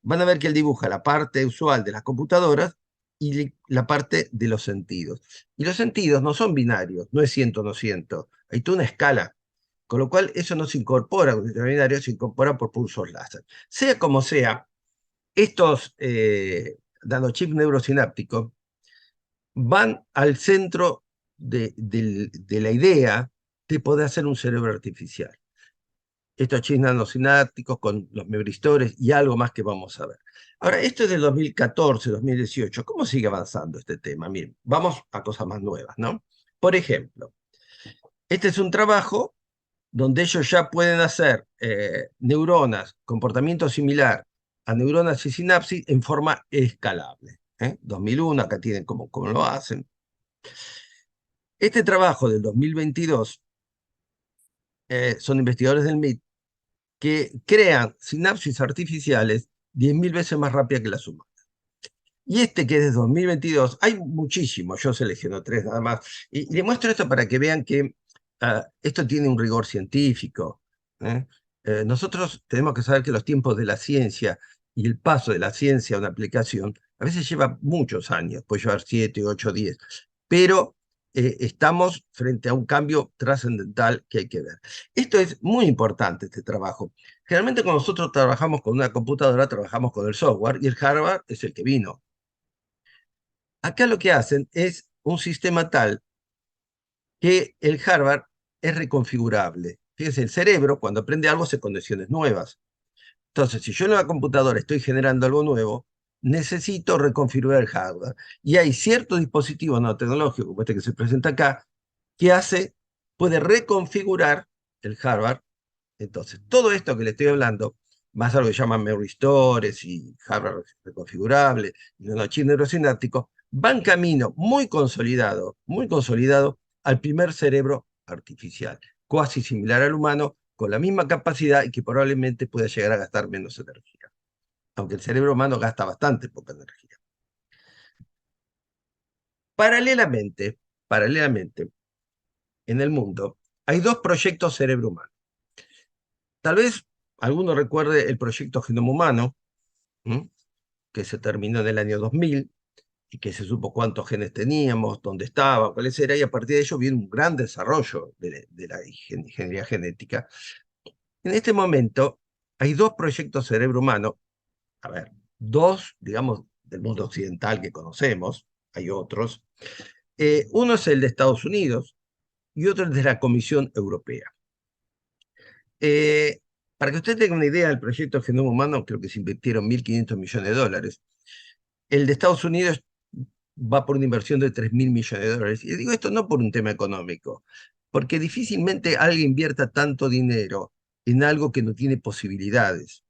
van a ver que él dibuja la parte usual de las computadoras y la parte de los sentidos. Y los sentidos no son binarios, no es 100 o no 100. Hay toda una escala. Con lo cual, eso no se incorpora con el sistema binario, se incorpora por pulsos láser. Sea como sea, estos nanochips neurosinápticos van al centro de la idea de poder hacer un cerebro artificial. Estos chips nanosinápticos con los membristores y algo más que vamos a ver. Ahora, esto es del 2014, 2018. ¿Cómo sigue avanzando este tema? Miren, vamos a cosas más nuevas, ¿no? Por ejemplo, este es un trabajo donde ellos ya pueden hacer neuronas, comportamiento similar a neuronas y sinapsis en forma escalable. 2001, acá tienen cómo lo hacen. Este trabajo del 2022 son investigadores del MIT que crean sinapsis artificiales 10.000 veces más rápidas que las humanas. Y este que es de 2022, hay muchísimos, yo selecciono tres nada más, y le muestro esto para que vean que esto tiene un rigor científico. ¿eh? Nosotros tenemos que saber que los tiempos de la ciencia y el paso de la ciencia a una aplicación a veces lleva muchos años, puede llevar 7, 8, 10, pero estamos frente a un cambio trascendental que hay que ver. Esto es muy importante, este trabajo. Generalmente cuando nosotros trabajamos con una computadora, trabajamos con el software y el hardware es el que vino. Acá lo que hacen es un sistema tal que el hardware es reconfigurable. Fíjense, el cerebro cuando aprende algo hace conexiones nuevas. Entonces, si yo en la computadora estoy generando algo nuevo, necesito reconfigurar el hardware. Y hay ciertos dispositivos no tecnológicos, como este que se presenta acá, que puede reconfigurar el hardware. Entonces, todo esto que le estoy hablando, más algo que llaman memory stores y hardware reconfigurable, y los chips neurosinápticos, van camino muy consolidado al primer cerebro artificial, cuasi similar al humano, con la misma capacidad y que probablemente pueda llegar a gastar menos energía. Aunque el cerebro humano gasta bastante poca energía. Paralelamente, en el mundo, hay dos proyectos cerebro humano. Tal vez alguno recuerde el proyecto Genoma Humano, que se terminó en el año 2000 y que se supo cuántos genes teníamos, dónde estaban, cuáles eran, y a partir de ello viene un gran desarrollo de la ingeniería genética. En este momento hay dos proyectos cerebro humano, a ver, dos, digamos, del mundo occidental que conocemos, hay otros. Uno es el de Estados Unidos y otro es de la Comisión Europea. Para que usted tenga una idea del proyecto Genoma Humano, creo que se invirtieron 1.500 millones de dólares. El de Estados Unidos va por una inversión de 3.000 millones de dólares. Y digo esto no por un tema económico, porque difícilmente alguien invierta tanto dinero en algo que no tiene posibilidades.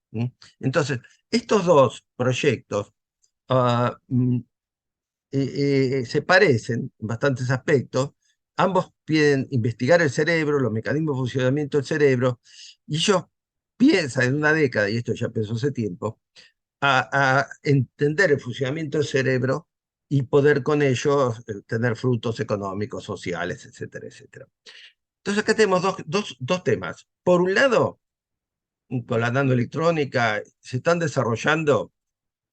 Entonces, estos dos proyectos ah, se parecen en bastantes aspectos. Ambos piden investigar el cerebro, los mecanismos de funcionamiento del cerebro, y ellos piensan en una década, y esto ya pensó hace tiempo, a entender el funcionamiento del cerebro y poder con ello tener frutos económicos, sociales, etcétera, etcétera. Entonces acá tenemos dos temas. Por un lado, con la nanoelectrónica se están desarrollando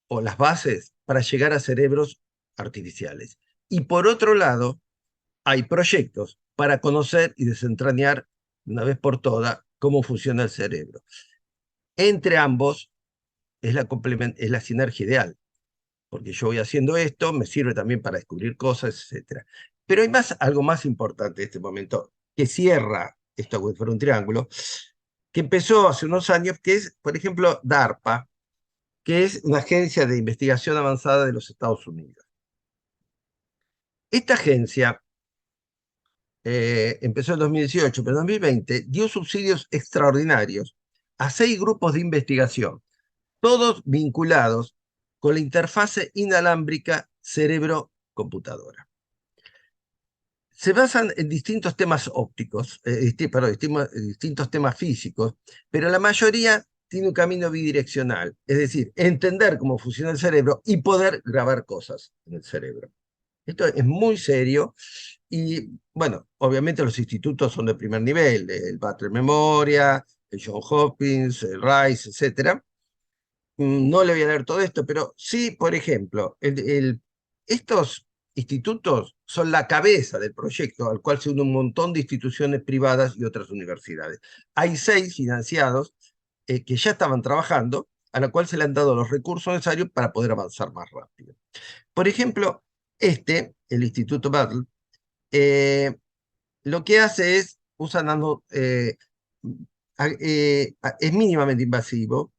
o las bases para llegar a cerebros artificiales. Y por otro lado, hay proyectos para conocer y desentrañar una vez por todas cómo funciona el cerebro. Entre ambos es la sinergia ideal, porque yo voy haciendo esto, me sirve también para descubrir cosas, etc. Pero hay algo más importante en este momento, que cierra esto como si fuera un triángulo, que empezó hace unos años, que es, por ejemplo, DARPA, que es una agencia de investigación avanzada de los Estados Unidos. Esta agencia empezó en 2018, pero en 2020 dio subsidios extraordinarios a 6 grupos de investigación, todos vinculados con la interfase inalámbrica cerebro-computadora. Se basan en distintos temas ópticos, distintos temas físicos, pero la mayoría tiene un camino bidireccional, es decir, entender cómo funciona el cerebro y poder grabar cosas en el cerebro. Esto es muy serio y, bueno, obviamente los institutos son de primer nivel, el Battle Memoria, el John Hopkins, el Rice, etc. No le voy a leer todo esto, pero sí, por ejemplo, estos institutos son la cabeza del proyecto al cual se unen un montón de instituciones privadas y otras universidades. Hay 6 financiados que ya estaban trabajando, a la cual se le han dado los recursos necesarios para poder avanzar más rápido. Por ejemplo, el Instituto Battle, eh, lo que hace es, usa es mínimamente invasivo,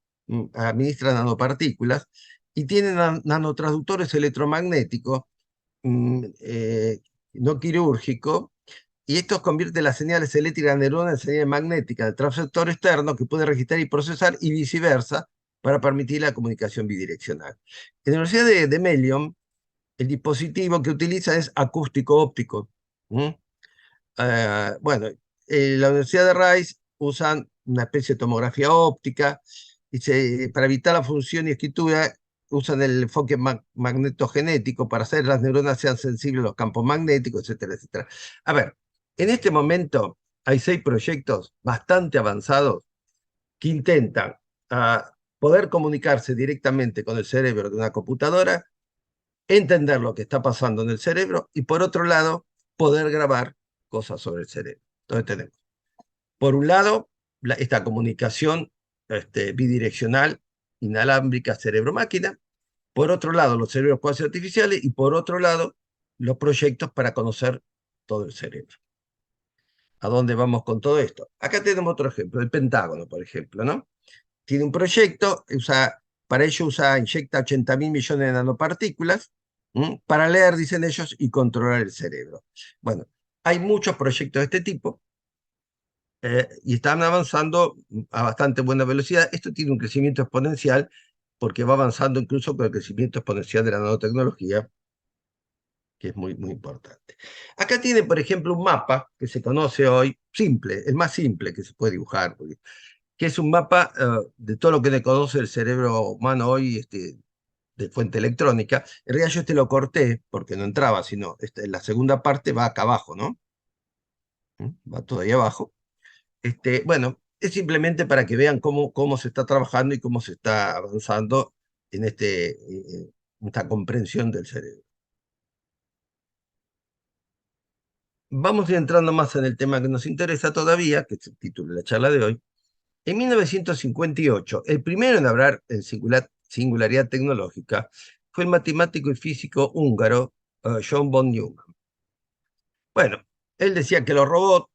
administra nanopartículas y tiene nanotransductores electromagnéticos no quirúrgicos, y estos convierten las señales eléctricas de neuronas en señales magnéticas del transceptor externo que puede registrar y procesar y viceversa para permitir la comunicación bidireccional. En la Universidad de Melion, el dispositivo que utiliza es acústico-óptico. Bueno, la Universidad de Rice usan una especie de tomografía óptica y para evitar la función y escritura usan el enfoque magnetogenético para hacer que las neuronas sean sensibles a los campos magnéticos, etcétera, etcétera. A ver, en este momento hay 6 proyectos bastante avanzados que intentan poder comunicarse directamente con el cerebro de una computadora, entender lo que está pasando en el cerebro y, por otro lado, poder grabar cosas sobre el cerebro. Entonces tenemos, por un lado, esta comunicación bidireccional, inalámbrica, cerebro-máquina; por otro lado, los cerebros cuasi artificiales; y por otro lado, los proyectos para conocer todo el cerebro. ¿A dónde vamos con todo esto? Acá tenemos otro ejemplo, el Pentágono, por ejemplo, ¿no? Tiene un proyecto, para ello inyecta 80.000 millones de nanopartículas para leer, dicen ellos, y controlar el cerebro. Bueno, hay muchos proyectos de este tipo y están avanzando a bastante buena velocidad. Esto tiene un crecimiento exponencial porque va avanzando incluso con el crecimiento exponencial de la nanotecnología, que es muy, muy importante. Acá tiene, por ejemplo, un mapa que se conoce hoy, simple, el más simple que se puede dibujar, que es un mapa de todo lo que le conoce el cerebro humano hoy, de fuente electrónica. En realidad yo lo corté porque no entraba, sino la segunda parte va acá abajo, ¿no? Va todo ahí abajo. Bueno, es simplemente para que vean cómo se está trabajando y cómo se está avanzando en esta comprensión del cerebro. Vamos a ir entrando más en el tema que nos interesa todavía, que es el título de la charla de hoy. En 1958, el primero en hablar en singularidad tecnológica fue el matemático y físico húngaro John von Neumann. Bueno, él decía que los robots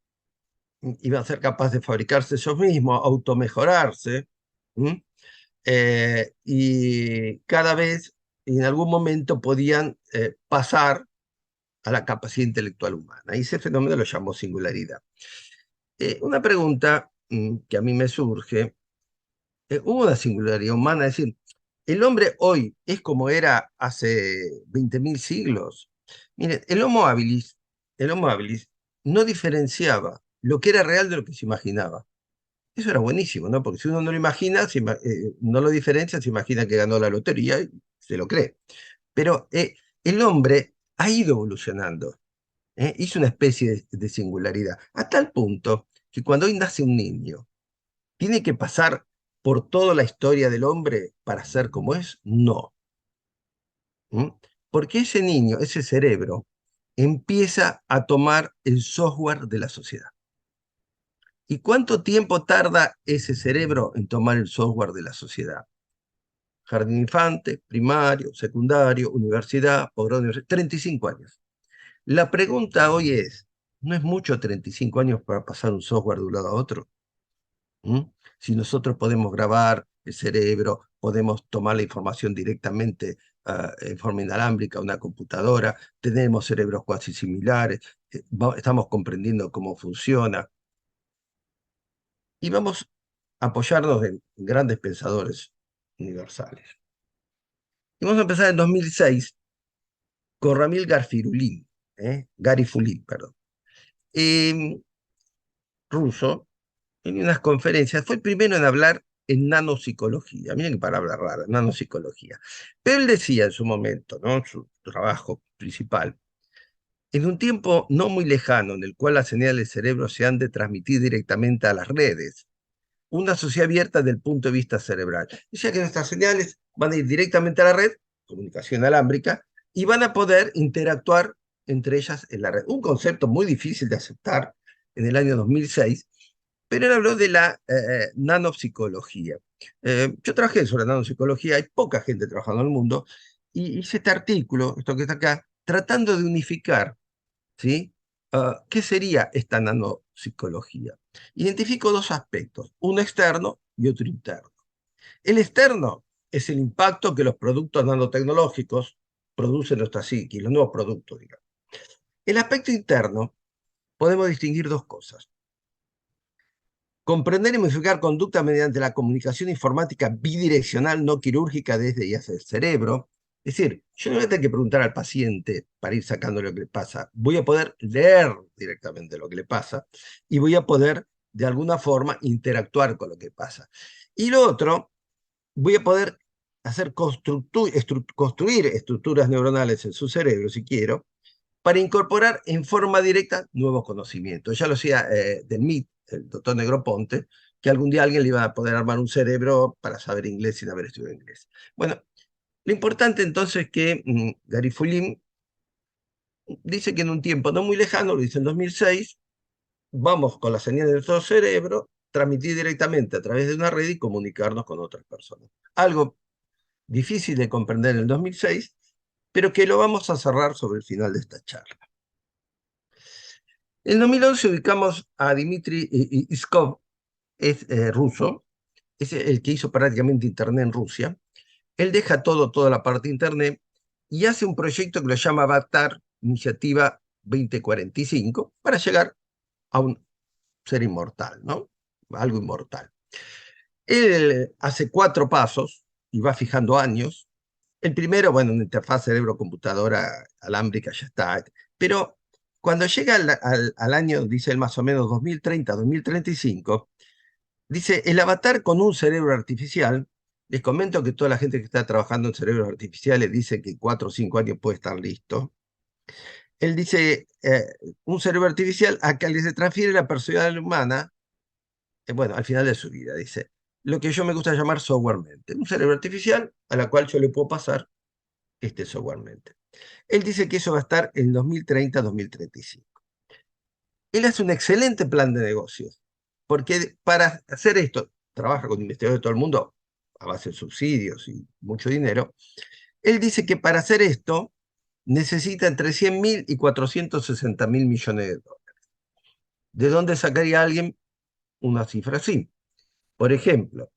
iban a ser capaces de fabricarse ellos mismos, automejorarse, y cada vez, en algún momento, podían pasar a la capacidad intelectual humana. Y ese fenómeno lo llamó singularidad. Una pregunta que a mí me surge: ¿hubo una singularidad humana? Es decir, ¿el hombre hoy es como era hace 20.000 siglos? Miren, el Homo habilis no diferenciaba lo que era real de lo que se imaginaba. Eso era buenísimo, ¿no? Porque si uno no lo imagina, no lo diferencia, se imagina que ganó la lotería y se lo cree. Pero el hombre ha ido evolucionando, hizo una especie de singularidad, a tal punto que cuando hoy nace un niño, ¿tiene que pasar por toda la historia del hombre para ser como es? No. ¿Mm? Porque ese niño, ese cerebro, empieza a tomar el software de la sociedad. ¿Y cuánto tiempo tarda ese cerebro en tomar el software de la sociedad? Jardín infante, primario, secundario, universidad, posgrado, 35 años. La pregunta hoy es, ¿no es mucho 35 años para pasar un software de un lado a otro? ¿Mm? Si nosotros podemos grabar el cerebro, podemos tomar la información directamente en forma inalámbrica a una computadora, tenemos cerebros cuasi similares, estamos comprendiendo cómo funciona y vamos a apoyarnos en grandes pensadores universales. Y vamos a empezar en 2006 con Ramil Garfirulin, Garifulin, perdón, ruso, en unas conferencias, fue el primero en hablar en nanopsicología. Miren qué palabra rara, nanopsicología. Pero él decía en su momento, ¿no? Su trabajo principal, en un tiempo no muy lejano en el cual las señales del cerebro se han de transmitir directamente a las redes, una sociedad abierta desde el punto de vista cerebral. Decía que nuestras señales van a ir directamente a la red, comunicación alámbrica, y van a poder interactuar entre ellas en la red. Un concepto muy difícil de aceptar en el año 2006, pero él habló de la nanopsicología. Yo trabajé sobre nanopsicología, hay poca gente trabajando en el mundo, y hice este artículo, esto que está acá, tratando de unificar, ¿sí? ¿Qué sería esta nanopsicología? Identifico dos aspectos, uno externo y otro interno. El externo es el impacto que los productos nanotecnológicos producen en nuestra psique, los nuevos productos, digamos. El aspecto interno, podemos distinguir dos cosas. Comprender y modificar conducta mediante la comunicación informática bidireccional no quirúrgica desde y hacia el cerebro. Es decir, yo no voy a tener que preguntar al paciente para ir sacando lo que le pasa. Voy a poder leer directamente lo que le pasa y voy a poder, de alguna forma, interactuar con lo que pasa. Y lo otro, voy a poder hacer construir estructuras neuronales en su cerebro, si quiero, para incorporar en forma directa nuevos conocimientos. Ya lo decía del MIT, el doctor Negroponte, que algún día alguien le iba a poder armar un cerebro para saber inglés sin haber estudiado inglés. Bueno, lo importante entonces es que Garifulin dice que en un tiempo no muy lejano, lo dice en 2006, vamos con la señal de nuestro cerebro, transmitir directamente a través de una red y comunicarnos con otras personas. Algo difícil de comprender en el 2006, pero que lo vamos a cerrar sobre el final de esta charla. En 2011 ubicamos a Dmitry Iskov, es ruso, es el que hizo prácticamente Internet en Rusia. Él deja toda la parte de Internet y hace un proyecto que lo llama Avatar Iniciativa 2045 para llegar a un ser inmortal, ¿no? Algo inmortal. Él hace 4 pasos y va fijando años. El primero, bueno, una interfaz cerebro-computadora alámbrica ya está, pero cuando llega al año, dice él más o menos 2030, 2035, dice, el avatar con un cerebro artificial, les comento que toda la gente que está trabajando en cerebros artificiales dice que 4 o 5 años puede estar listo. Él dice, un cerebro artificial a que le se transfiere la personalidad humana, bueno, al final de su vida, dice, lo que yo me gusta llamar software mente. Un cerebro artificial a la cual yo le puedo pasar este software mente. Él dice que eso va a estar en 2030-2035. Él hace un excelente plan de negocios, porque para hacer esto, trabaja con investigadores de todo el mundo a base de subsidios y mucho dinero. Él dice que para hacer esto necesita entre 100.000 y 460.000 millones de dólares. ¿De dónde sacaría alguien una cifra así? Por ejemplo,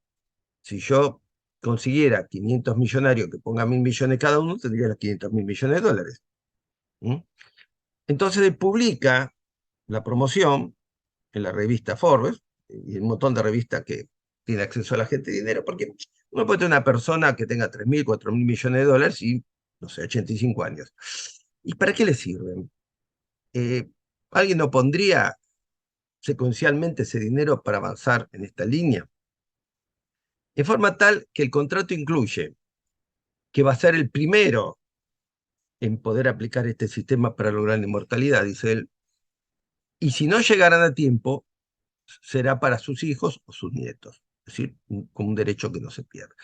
si yo consiguiera 500 millonarios que pongan 1.000 millones cada uno, tendría los 500.000 millones de dólares. ¿Mm? Entonces él publica la promoción en la revista Forbes y un montón de revistas que tiene acceso a la gente de dinero, porque uno puede tener una persona que tenga 3.000, 4.000 millones de dólares y, no sé, 85 años. ¿Y para qué le sirven? ¿Alguien no pondría secuencialmente ese dinero para avanzar en esta línea? De forma tal que el contrato incluye que va a ser el primero en poder aplicar este sistema para lograr la inmortalidad, dice él, y si no llegarán a tiempo, será para sus hijos o sus nietos, es decir, como un derecho que no se pierde.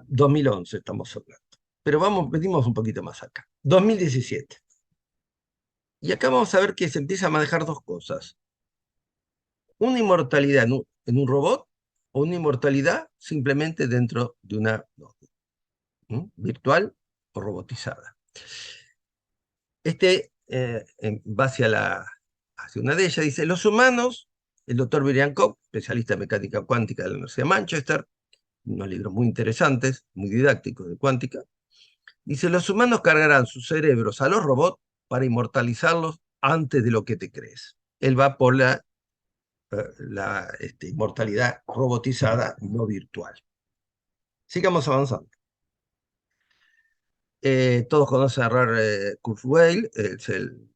2011 estamos hablando. Pero venimos un poquito más acá. 2017. Y acá vamos a ver que se empieza a manejar dos cosas. Una inmortalidad en un robot o una inmortalidad simplemente dentro de una virtual o robotizada. En base hacia una de ellas, dice, los humanos, el doctor William Koch, especialista en mecánica cuántica de la Universidad de Manchester, unos libros muy interesantes, muy didácticos de cuántica, dice, los humanos cargarán sus cerebros a los robots para inmortalizarlos antes de lo que te crees. Él va por la inmortalidad robotizada, no virtual. Sigamos avanzando. Todos conocen a Ray Kurzweil, es el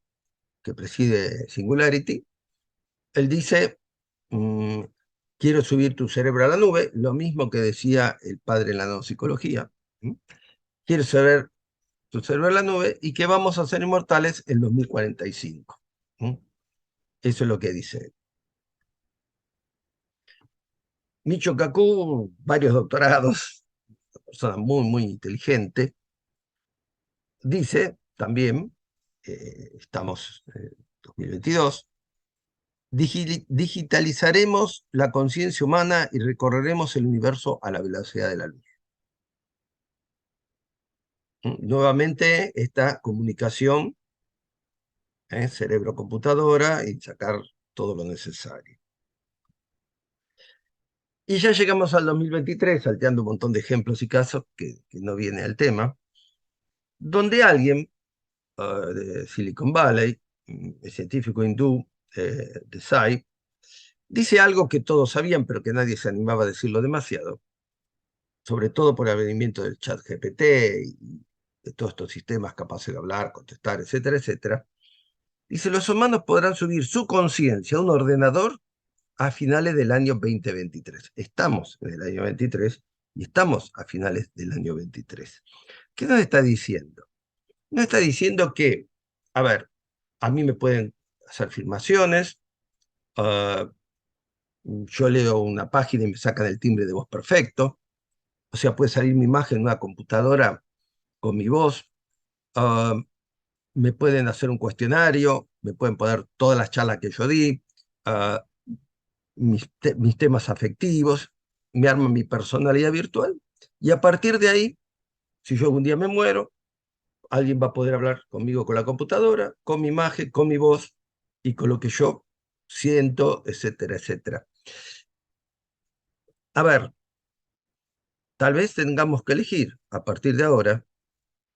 que preside Singularity. Él dice, mm, quiero subir tu cerebro a la nube, lo mismo que decía el padre en la nanopsicología. Quiero saber tu cerebro a la nube y que vamos a ser inmortales en 2045. Eso es lo que dice. Michio Kaku, varios doctorados, una persona muy, muy inteligente, dice también, estamos en 2022, digitalizaremos la conciencia humana y recorreremos el universo a la velocidad de la luz. Nuevamente, esta comunicación, cerebro-computadora, y sacar todo lo necesario. Y ya llegamos al 2023, salteando un montón de ejemplos y casos que no viene al tema, donde alguien de Silicon Valley, el científico hindú Desai, dice algo que todos sabían, pero que nadie se animaba a decirlo demasiado, sobre todo por el advenimiento del chat GPT y de todos estos sistemas capaces de hablar, contestar, etcétera, etcétera. Dice, los humanos podrán subir su conciencia a un ordenador a finales del año 2023. Estamos en el año 23 y estamos a finales del año 23. ¿Qué nos está diciendo? Nos está diciendo que, a ver, a mí me pueden hacer filmaciones, yo leo una página y me sacan el timbre de voz perfecto, o sea, puede salir mi imagen en una computadora con mi voz, uh, me pueden hacer un cuestionario, me pueden poner todas las charlas que yo di, uh, mis temas afectivos, me arman mi personalidad virtual, y a partir de ahí, si yo algún día me muero, alguien va a poder hablar conmigo con la computadora, con mi imagen, con mi voz y con lo que yo siento, etcétera, etcétera. A ver, tal vez tengamos que elegir a partir de ahora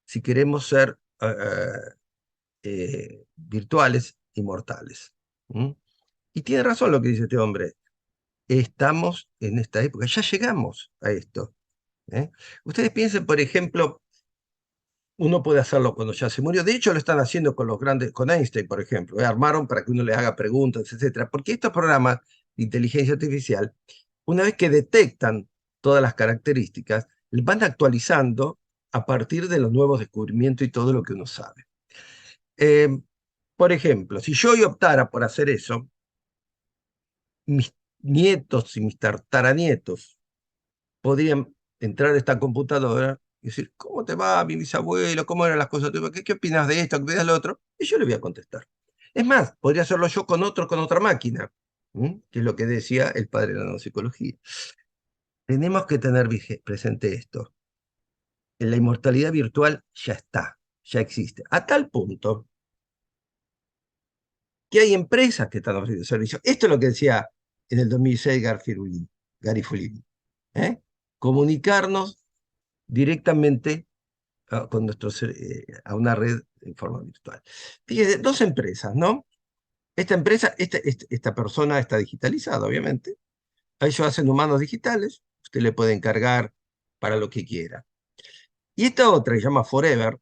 si queremos ser virtuales, inmortales. Y tiene razón lo que dice este hombre. Estamos en esta época, ya llegamos a esto. Ustedes piensen, por ejemplo, uno puede hacerlo cuando ya se murió. De hecho, lo están haciendo con los grandes, con Einstein, por ejemplo. Armaron para que uno le haga preguntas, etcétera. Porque estos programas de inteligencia artificial, una vez que detectan todas las características, van actualizando a partir de los nuevos descubrimientos y todo lo que uno sabe. Por ejemplo, si yo hoy optara por hacer eso, mis nietos y mis tartaranietos podrían entrar a esta computadora y decir, ¿cómo te va, mi bisabuelo? ¿Cómo eran las cosas? ¿Qué opinas de esto? ¿Qué opinas de lo otro? Y yo le voy a contestar. Es más, podría hacerlo yo con otra máquina, que es lo que decía el padre de la nanopsicología. Tenemos que tener presente esto. En la inmortalidad virtual ya está, ya existe. A tal punto que hay empresas que están ofreciendo servicios. Esto es lo que decía en el 2006 Gary Fulini. Comunicarnos directamente a una red en forma virtual. Fíjense, dos empresas, ¿no? Esta empresa, esta persona está digitalizada, obviamente. Ellos hacen humanos digitales, usted le puede encargar para lo que quiera. Y esta otra, que se llama Forever,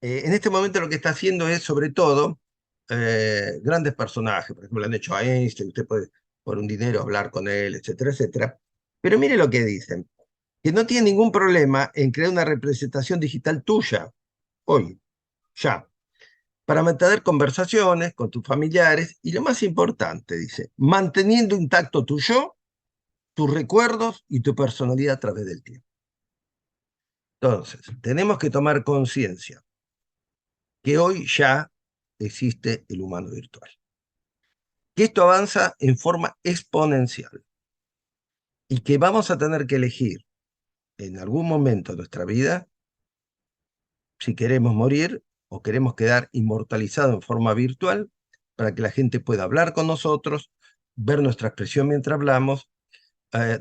en este momento lo que está haciendo es, sobre todo, grandes personajes. Por ejemplo, le han hecho a Einstein, usted puede, por un dinero, hablar con él, etcétera, etcétera. Pero mire lo que dicen, que no tiene ningún problema en crear una representación digital tuya hoy, ya, para mantener conversaciones con tus familiares y lo más importante, dice, manteniendo intacto tu yo, tus recuerdos y tu personalidad a través del tiempo. Entonces, tenemos que tomar conciencia que hoy ya existe el humano virtual, que esto avanza en forma exponencial y que vamos a tener que elegir en algún momento de nuestra vida si queremos morir o queremos quedar inmortalizados en forma virtual para que la gente pueda hablar con nosotros, ver nuestra expresión mientras hablamos,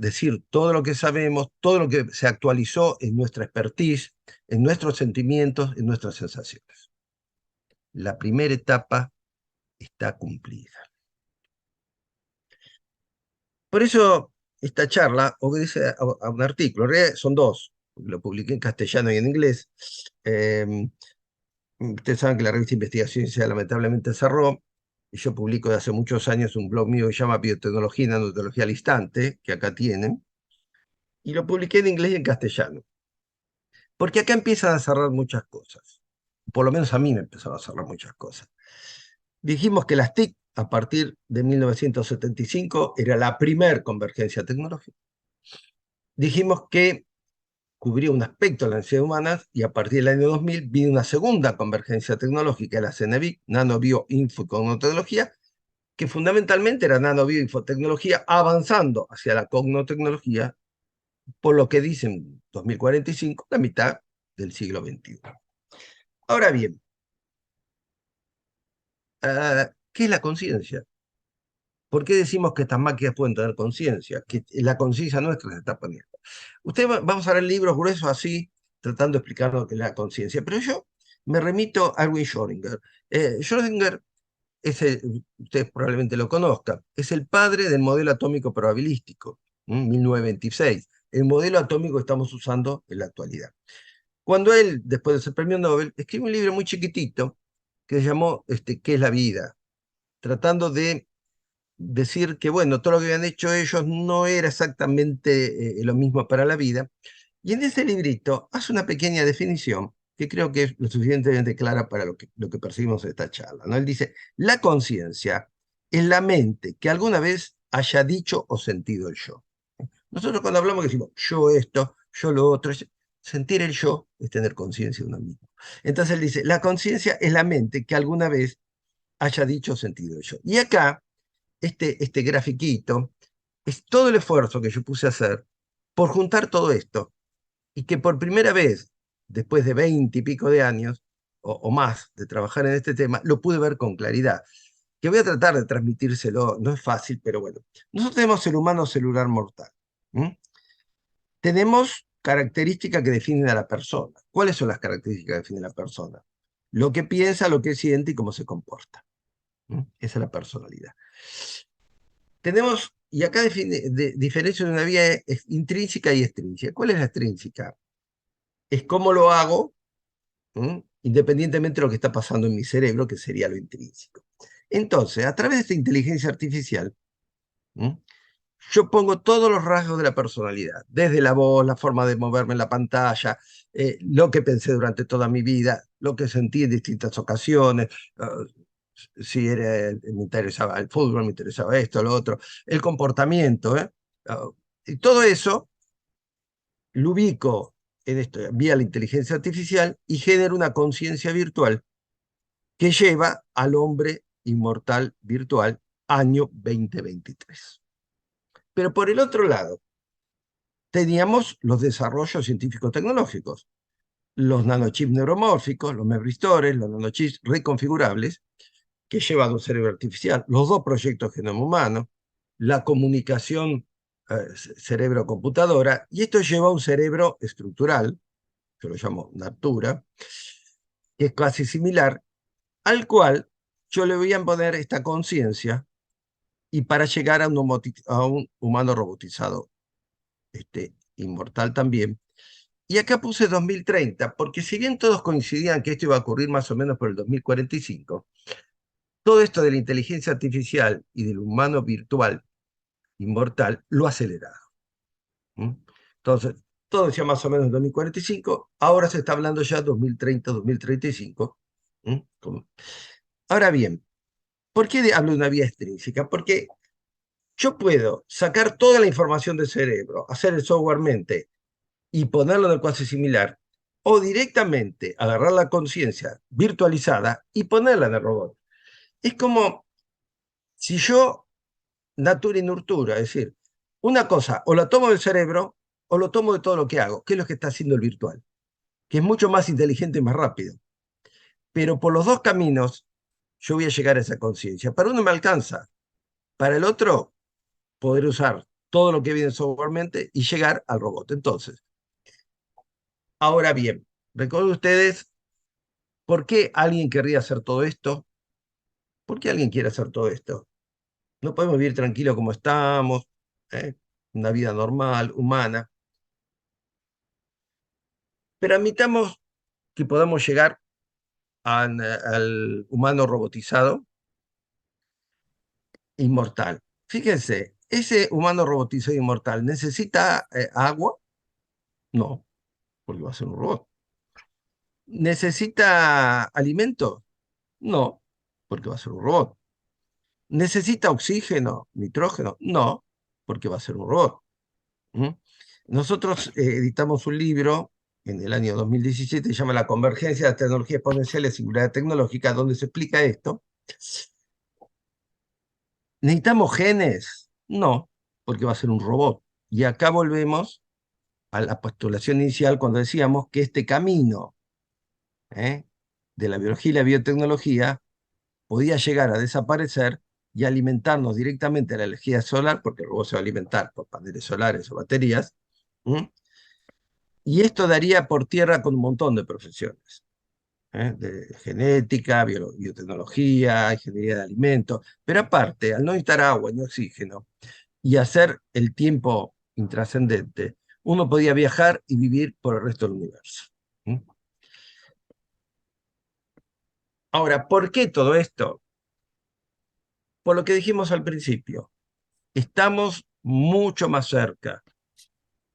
decir todo lo que sabemos, todo lo que se actualizó en nuestra expertise, en nuestros sentimientos, en nuestras sensaciones. La primera etapa está cumplida. Por eso esta charla obedece a un artículo, en realidad son dos, lo publiqué en castellano y en inglés. Ustedes saben que la revista Investigación Científica lamentablemente cerró, y yo publico de hace muchos años un blog mío que se llama Biotecnología y Nanotecnología al Instante, que acá tienen, y lo publiqué en inglés y en castellano. Porque acá empiezan a cerrar muchas cosas. Por lo menos a mí me empezaron a cerrar muchas cosas. Dijimos que las TIC, a partir de 1975, era la primer convergencia tecnológica. Dijimos que cubría un aspecto de las necesidades humanas y a partir del año 2000 vino una segunda convergencia tecnológica, la CNBIC, Nanobio, Info y Cognotecnología, que fundamentalmente era nanobio, infotecnología, avanzando hacia la cognotecnología, por lo que dicen 2045, la mitad del siglo XXI. Ahora bien, ¿qué es la conciencia? ¿Por qué decimos que estas máquinas pueden tener conciencia? Que la conciencia nuestra se está poniendo. Vamos a leer libros gruesos así, tratando de explicar lo que es la conciencia, pero yo me remito a Erwin Schrödinger. Schrödinger, ustedes probablemente lo conozcan, es el padre del modelo atómico probabilístico, 1926, el modelo atómico que estamos usando en la actualidad. Cuando él, después de ser premio Nobel, escribe un libro muy chiquitito que se llamó ¿Qué es la vida? Tratando de decir que, bueno, todo lo que habían hecho ellos no era exactamente lo mismo para la vida. Y en ese librito hace una pequeña definición que creo que es lo suficientemente clara para lo que percibimos en esta charla, ¿no? Él dice, la conciencia es la mente que alguna vez haya dicho o sentido el yo. Nosotros cuando hablamos decimos, yo esto, yo lo otro, sentir el yo es tener conciencia de uno mismo. Entonces él dice, la conciencia es la mente que alguna vez haya dicho o sentido el yo. Y acá este grafiquito es todo el esfuerzo que yo puse a hacer por juntar todo esto y que por primera vez, después de 20 y pico de años o más de trabajar en este tema, lo pude ver con claridad. Que voy a tratar de transmitírselo, no es fácil, pero bueno. Nosotros tenemos el humano celular mortal. ¿Mm? Tenemos características que definen a la persona. ¿Cuáles son las características que definen a la persona? Lo que piensa, lo que siente y cómo se comporta. ¿Mm? Esa es la personalidad. Tenemos, y acá diferencia de una vía intrínseca y extrínseca. ¿Cuál es la extrínseca? Es cómo lo hago, independientemente de lo que está pasando en mi cerebro, que sería lo intrínseco. Entonces, a través de esta inteligencia artificial, yo pongo todos los rasgos de la personalidad, desde la voz, la forma de moverme en la pantalla, lo que pensé durante toda mi vida, lo que sentí en distintas ocasiones, si me interesaba el fútbol, me interesaba esto, lo otro, el comportamiento, y todo eso lo ubico en esto, vía la inteligencia artificial y genero una conciencia virtual que lleva al hombre inmortal virtual año 2023. Pero por el otro lado, teníamos los desarrollos científicos tecnológicos, los nanochips neuromórficos, los membristores, los nanochips reconfigurables, que llevan un cerebro artificial, los dos proyectos Genoma Humano, la comunicación cerebro-computadora, y esto lleva a un cerebro estructural, que lo llamo Natura, que es casi similar, al cual yo le voy a poner esta conciencia y para llegar a un humano robotizado, inmortal también. Y acá puse 2030, porque si bien todos coincidían que esto iba a ocurrir más o menos por el 2045, todo esto de la inteligencia artificial y del humano virtual inmortal lo ha acelerado. Entonces, todo decía más o menos 2045, ahora se está hablando ya 2030, 2035. ¿Mm? Ahora bien, ¿por qué hablo de una vía extrínseca? Porque yo puedo sacar toda la información del cerebro, hacer el software mente y ponerlo en el cuadro similar, o directamente agarrar la conciencia virtualizada y ponerla en el robot. Es como si yo, natura y nurtura, es decir, una cosa, o la tomo del cerebro o lo tomo de todo lo que hago, que es lo que está haciendo el virtual, que es mucho más inteligente y más rápido. Pero por los dos caminos yo voy a llegar a esa conciencia. Para uno me alcanza, para el otro poder usar todo lo que viene softwaremente y llegar al robot. Entonces, ahora bien, recuerden ustedes por qué alguien querría hacer todo esto. ¿Por qué alguien quiere hacer todo esto? No podemos vivir tranquilos como estamos, ¿eh? Una vida normal, humana. Pero admitamos que podamos llegar al humano robotizado inmortal. Fíjense, ese humano robotizado inmortal necesita agua, no, porque va a ser un robot. ¿Necesita alimento? No, porque va a ser un robot. ¿Necesita oxígeno, nitrógeno? No, porque va a ser un robot. ¿Mm? Nosotros editamos un libro en el año 2017, se llama La convergencia de tecnología exponencial y singularidad tecnológica, donde se explica esto. ¿Necesitamos genes? No, porque va a ser un robot. Y acá volvemos a la postulación inicial cuando decíamos que este camino ¿eh? de la biología y la biotecnología podía llegar a desaparecer y alimentarnos directamente de la energía solar, porque el robot se va a alimentar por paneles solares o baterías, ¿m? Y esto daría por tierra con un montón de profesiones, de genética, biotecnología, ingeniería de alimentos, pero aparte, al no necesitar agua ni oxígeno y hacer el tiempo intrascendente, uno podía viajar y vivir por el resto del universo. ¿M? Ahora, ¿por qué todo esto? Por lo que dijimos al principio, estamos mucho más cerca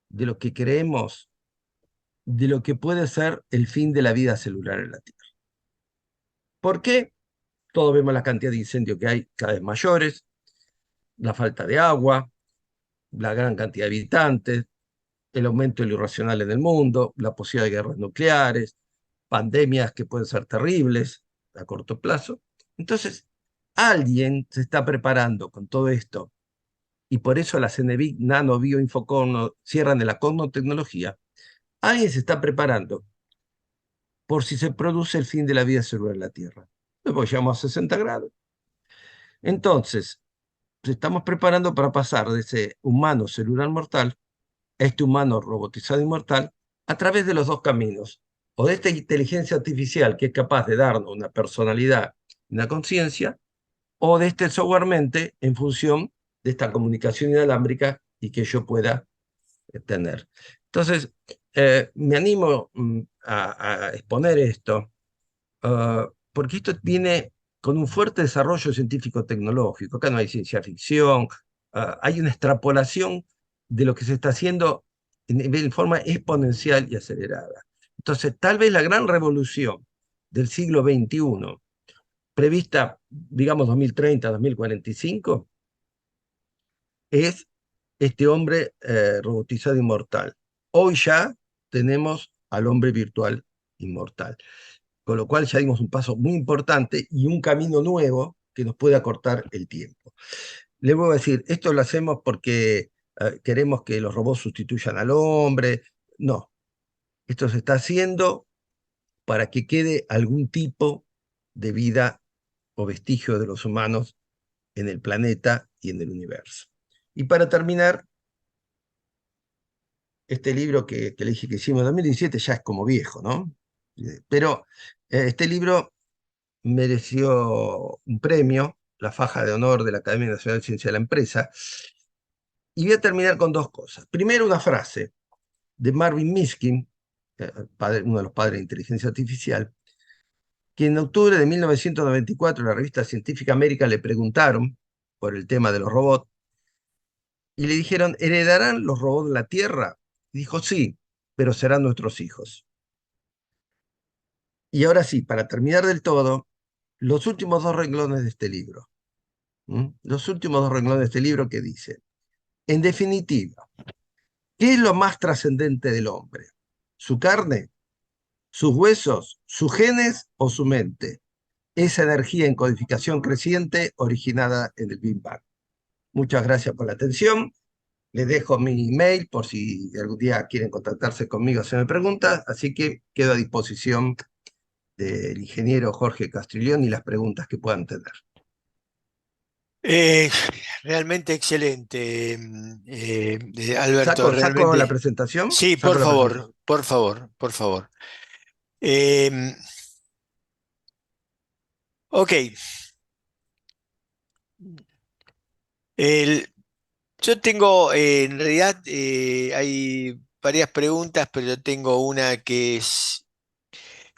de lo que creemos, de lo que puede ser el fin de la vida celular en la Tierra. ¿Por qué? Todos vemos la cantidad de incendios que hay cada vez mayores, la falta de agua, la gran cantidad de habitantes, el aumento de lo irracional en el mundo, la posibilidad de guerras nucleares, pandemias que pueden ser terribles a corto plazo. Entonces, alguien se está preparando con todo esto y por eso la CNBIC, Nano, Bio, Infocono cierran de la cosmotecnología. Alguien se está preparando por si se produce el fin de la vida celular en la Tierra. Luego llegamos a 60 grados. Entonces, estamos preparando para pasar de ese humano celular mortal a este humano robotizado inmortal a través de los dos caminos. O de esta inteligencia artificial que es capaz de darnos una personalidad, una conciencia, o de este software mente en función de esta comunicación inalámbrica y que yo pueda tener. Entonces, me animo a exponer esto, porque esto viene con un fuerte desarrollo científico-tecnológico. Acá no hay ciencia ficción, hay una extrapolación de lo que se está haciendo en forma exponencial y acelerada. Entonces, tal vez la gran revolución del siglo XXI, prevista, digamos, 2030, 2045, es este hombre robotizado inmortal. Hoy ya tenemos al hombre virtual inmortal, con lo cual ya dimos un paso muy importante y un camino nuevo que nos puede acortar el tiempo. Le voy a decir, esto lo hacemos porque queremos que los robots sustituyan al hombre. No, esto se está haciendo para que quede algún tipo de vida o vestigio de los humanos en el planeta y en el universo. Y para terminar, este libro que le dije que hicimos en 2017 ya es como viejo, ¿no? Pero este libro mereció un premio, la faja de honor de la Academia Nacional de Ciencia de la Empresa, y voy a terminar con dos cosas. Primero, una frase de Marvin Minsky, uno de los padres de inteligencia artificial, que en octubre de 1994 en la revista científica América le preguntaron por el tema de los robots, y le dijeron, ¿heredarán los robots la Tierra? Y dijo, sí, pero serán nuestros hijos. Y ahora sí, para terminar del todo, los últimos dos renglones de este libro. Los últimos dos renglones de este libro que dice, en definitiva, ¿qué es lo más trascendente del hombre? ¿Su carne? ¿Sus huesos? ¿Sus genes o su mente? Esa energía en codificación creciente originada en el Big Bang. Muchas gracias por la atención. Les dejo mi email por si algún día quieren contactarse conmigo, se me pregunta, así que quedo a disposición del ingeniero Jorge Castrillón y las preguntas que puedan tener. Eh, realmente excelente, Alberto, ¿Saco la realmente. presentación? Sí, ¿Saco por la presentación? favor, por favor, por favor. Em, ok, el- yo tengo, en realidad hay varias preguntas, pero yo tengo una que es,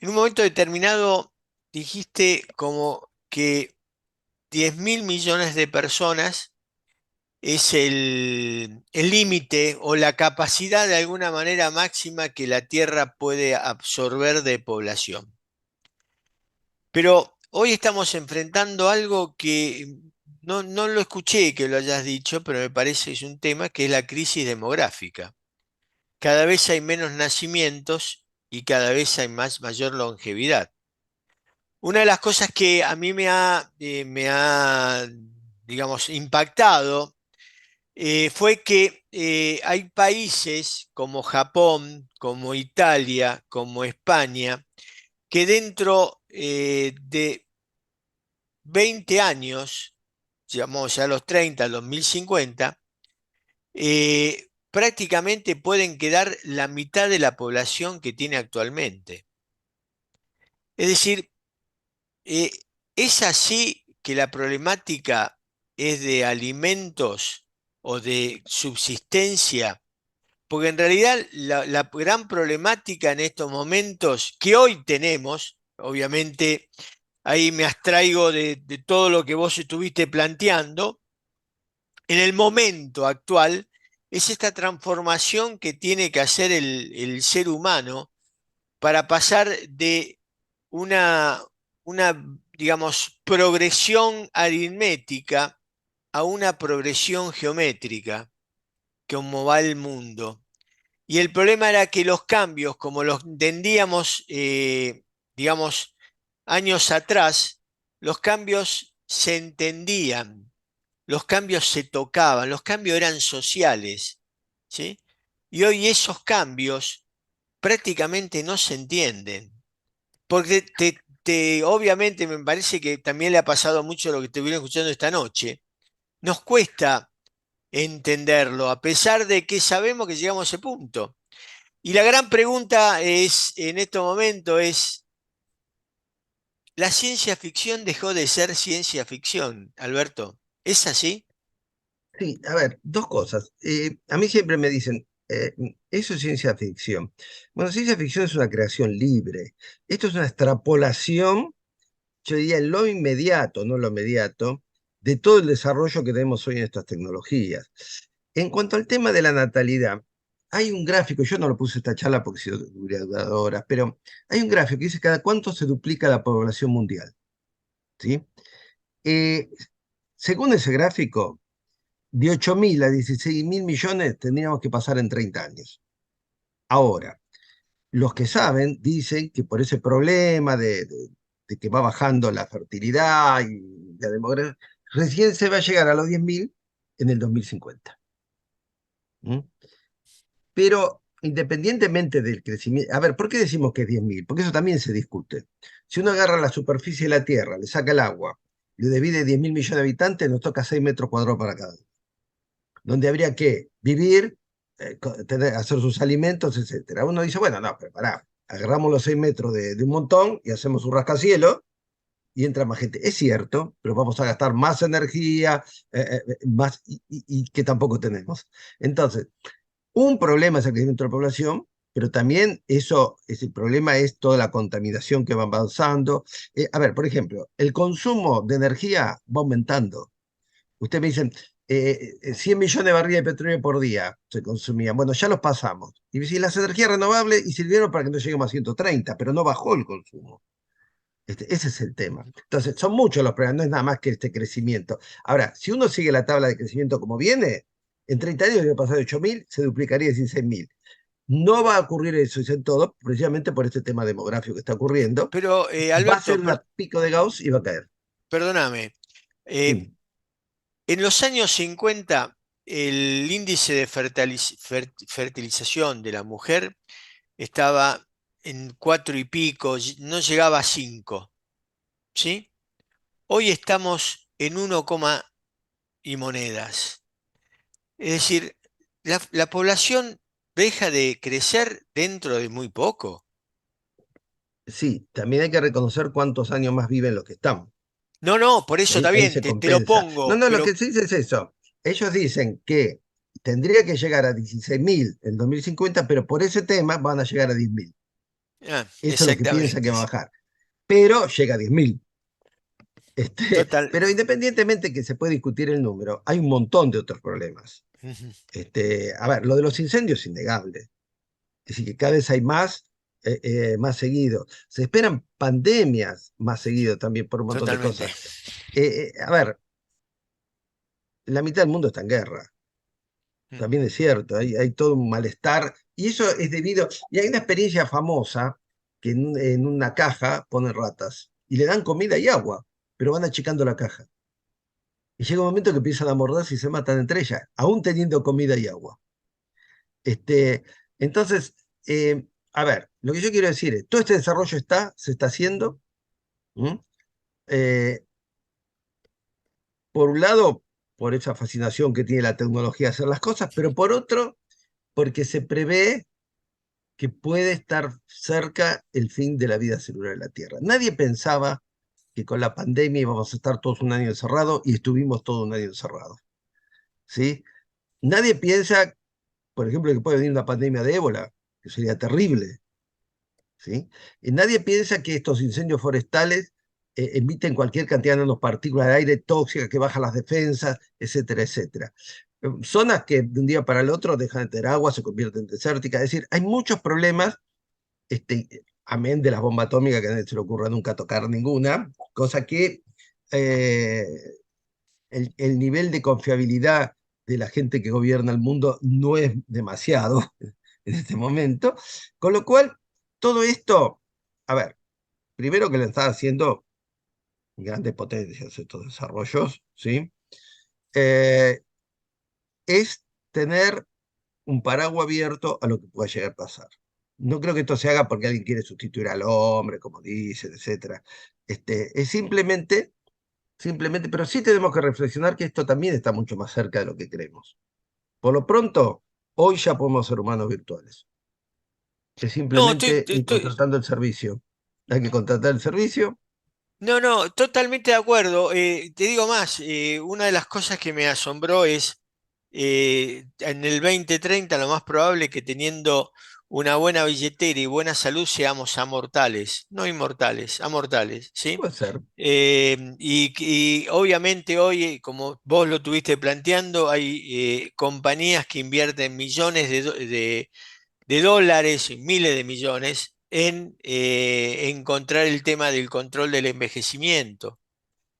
en un momento determinado dijiste como que 10.000 millones de personas es el límite o la capacidad de alguna manera máxima que la Tierra puede absorber de población. Pero hoy estamos enfrentando algo que no lo escuché que lo hayas dicho, pero me parece que es un tema que es la crisis demográfica. Cada vez hay menos nacimientos y cada vez hay mayor longevidad. Una de las cosas que a mí digamos, impactado fue que hay países como Japón, como Italia, como España, que dentro de 20 años, digamos ya a los 30, a los 2050, prácticamente pueden quedar la mitad de la población que tiene actualmente. Es decir, eh, es así que la problemática es de alimentos o de subsistencia. Porque en realidad la gran problemática en estos momentos que hoy tenemos, obviamente ahí me abstraigo de todo lo que vos estuviste planteando, en el momento actual es esta transformación que tiene que hacer el ser humano para pasar de una, una, digamos, progresión aritmética a una progresión geométrica, como va el mundo. Y el problema era que los cambios, como los entendíamos, digamos, años atrás, los cambios se entendían, los cambios se tocaban, los cambios eran sociales, ¿sí? Y hoy esos cambios prácticamente no se entienden. Porque obviamente me parece que también le ha pasado mucho lo que te estuvieron escuchando esta noche. Nos cuesta entenderlo, a pesar de que sabemos que llegamos a ese punto. Y la gran pregunta es, en este momento es, ¿la ciencia ficción dejó de ser ciencia ficción, Alberto? ¿Es así? Sí, a ver, dos cosas. A mí siempre me dicen, eso es ciencia ficción. Bueno, ciencia ficción es una creación libre. Esto es una extrapolación, yo diría, en lo inmediato, no lo mediato, de todo el desarrollo que tenemos hoy en estas tecnologías. En cuanto al tema de la natalidad, hay un gráfico, yo no lo puse esta charla porque si no hubiera durado horas, pero hay un gráfico que dice cada cuánto se duplica la población mundial. ¿Sí? Eh, Según ese gráfico, de 8.000 a 16.000 millones tendríamos que pasar en 30 años. Ahora, los que saben dicen que por ese problema de que va bajando la fertilidad y la demografía, recién se va a llegar a los 10.000 en el 2050. ¿Mm? Pero independientemente del crecimiento, a ver, ¿por qué decimos que es 10.000? Porque eso también se discute. Si uno agarra la superficie de la Tierra, le saca el agua, le divide 10.000 millones de habitantes, nos toca 6 metros cuadrados para cada uno, donde habría que vivir, hacer sus alimentos, etcétera. Uno dice, bueno, no, pero pará, agarramos los 6 metros de un montón y hacemos un rascacielos y entra más gente. Es cierto, pero vamos a gastar más energía, más, y que tampoco tenemos. Entonces, un problema es el crecimiento de la población, pero también ese problema es toda la contaminación que va avanzando. A ver, por ejemplo, el consumo de energía va aumentando. Usted me dice, 100 millones de barriles de petróleo por día se consumían. Bueno, ya los pasamos. Y si las energías renovables y sirvieron para que no lleguemos a 130, pero no bajó el consumo. Ese es el tema. Entonces, son muchos los problemas, no es nada más que este crecimiento. Ahora, si uno sigue la tabla de crecimiento como viene, en 30 años debe pasar de 8.000, se duplicaría a 16.000. No va a ocurrir eso, dicen todos, precisamente por este tema demográfico que está ocurriendo. Pero, Va a ser Alberto, un pico de Gauss y va a caer. perdóname. Sí, En los años 50, el índice de fertilización de la mujer estaba en 4 y pico, no llegaba a 5, ¿sí? Hoy estamos en 1, y monedas. Es decir, la población deja de crecer dentro de muy poco. sí, también hay que reconocer cuántos años más viven los que están. No, no, por eso está Ahí bien, se te lo compensa. No, pongo, no, lo pero que se dice es eso. Ellos dicen que tendría que llegar a 16.000 en 2050, pero por ese tema van a llegar a 10.000. Eso es lo que piensa que exactamente. va a bajar. Pero llega a 10.000. Total. Pero independientemente que se puede discutir el número, hay un montón de otros problemas. Ujú. A ver, lo de los incendios es innegable. Es decir, que cada vez hay más seguido. Se esperan pandemias más seguido también por un montón de Totalmente. cosas. A ver, la mitad del mundo está en guerra. Mm. También es cierto, hay todo un malestar. Y eso es debido. Y hay una experiencia famosa que en una caja ponen ratas y le dan comida y agua, pero van achicando la caja. Y llega un momento que empiezan a morderse y se matan entre ellas, aún teniendo comida y agua. Este, entonces, a ver, lo que yo quiero decir es, todo este desarrollo se está haciendo. ¿M? Eh, por un lado, por esa fascinación que tiene la tecnología de hacer las cosas, pero por otro, porque se prevé que puede estar cerca el fin de la vida celular en la Tierra. Nadie pensaba que con la pandemia íbamos a estar todos un año encerrados y estuvimos todo un año encerrados. ¿Sí? Nadie piensa, por ejemplo, que puede venir una pandemia de ébola, que sería terrible. ¿Sí? Y nadie piensa que estos incendios forestales emiten cualquier cantidad de nanopartículas de aire tóxicas que bajan las defensas, etcétera, etcétera. Zonas que de un día para el otro dejan de tener agua, se convierten en desérticas. Es decir, hay muchos problemas, amén de las bombas atómicas, que a nadie se le ocurra nunca tocar ninguna, cosa que eh, el nivel de confiabilidad de la gente que gobierna el mundo no es demasiado en este momento, con lo cual todo esto, a ver, primero que lo están haciendo grandes potencias estos desarrollos, ¿sí? Eh, es tener un paraguas abierto a lo que pueda llegar a pasar. No creo que esto se haga porque alguien quiere sustituir al hombre, como dicen, etcétera. Es simplemente, pero sí tenemos que reflexionar que esto también está mucho más cerca de lo que creemos. Por lo pronto, hoy ya podemos ser humanos virtuales. Es No, simplemente ir contratando el servicio. Hay que contratar el servicio. no, no, totalmente de acuerdo. Te digo más, una de las cosas que me asombró es en el 2030 lo más probable es que teniendo una buena billetera y buena salud seamos amortales, no inmortales, amortales, ¿sí? Puede ser. Y obviamente hoy, como vos lo tuviste planteando, hay compañías que invierten millones de dólares, miles de millones, en encontrar el tema del control del envejecimiento,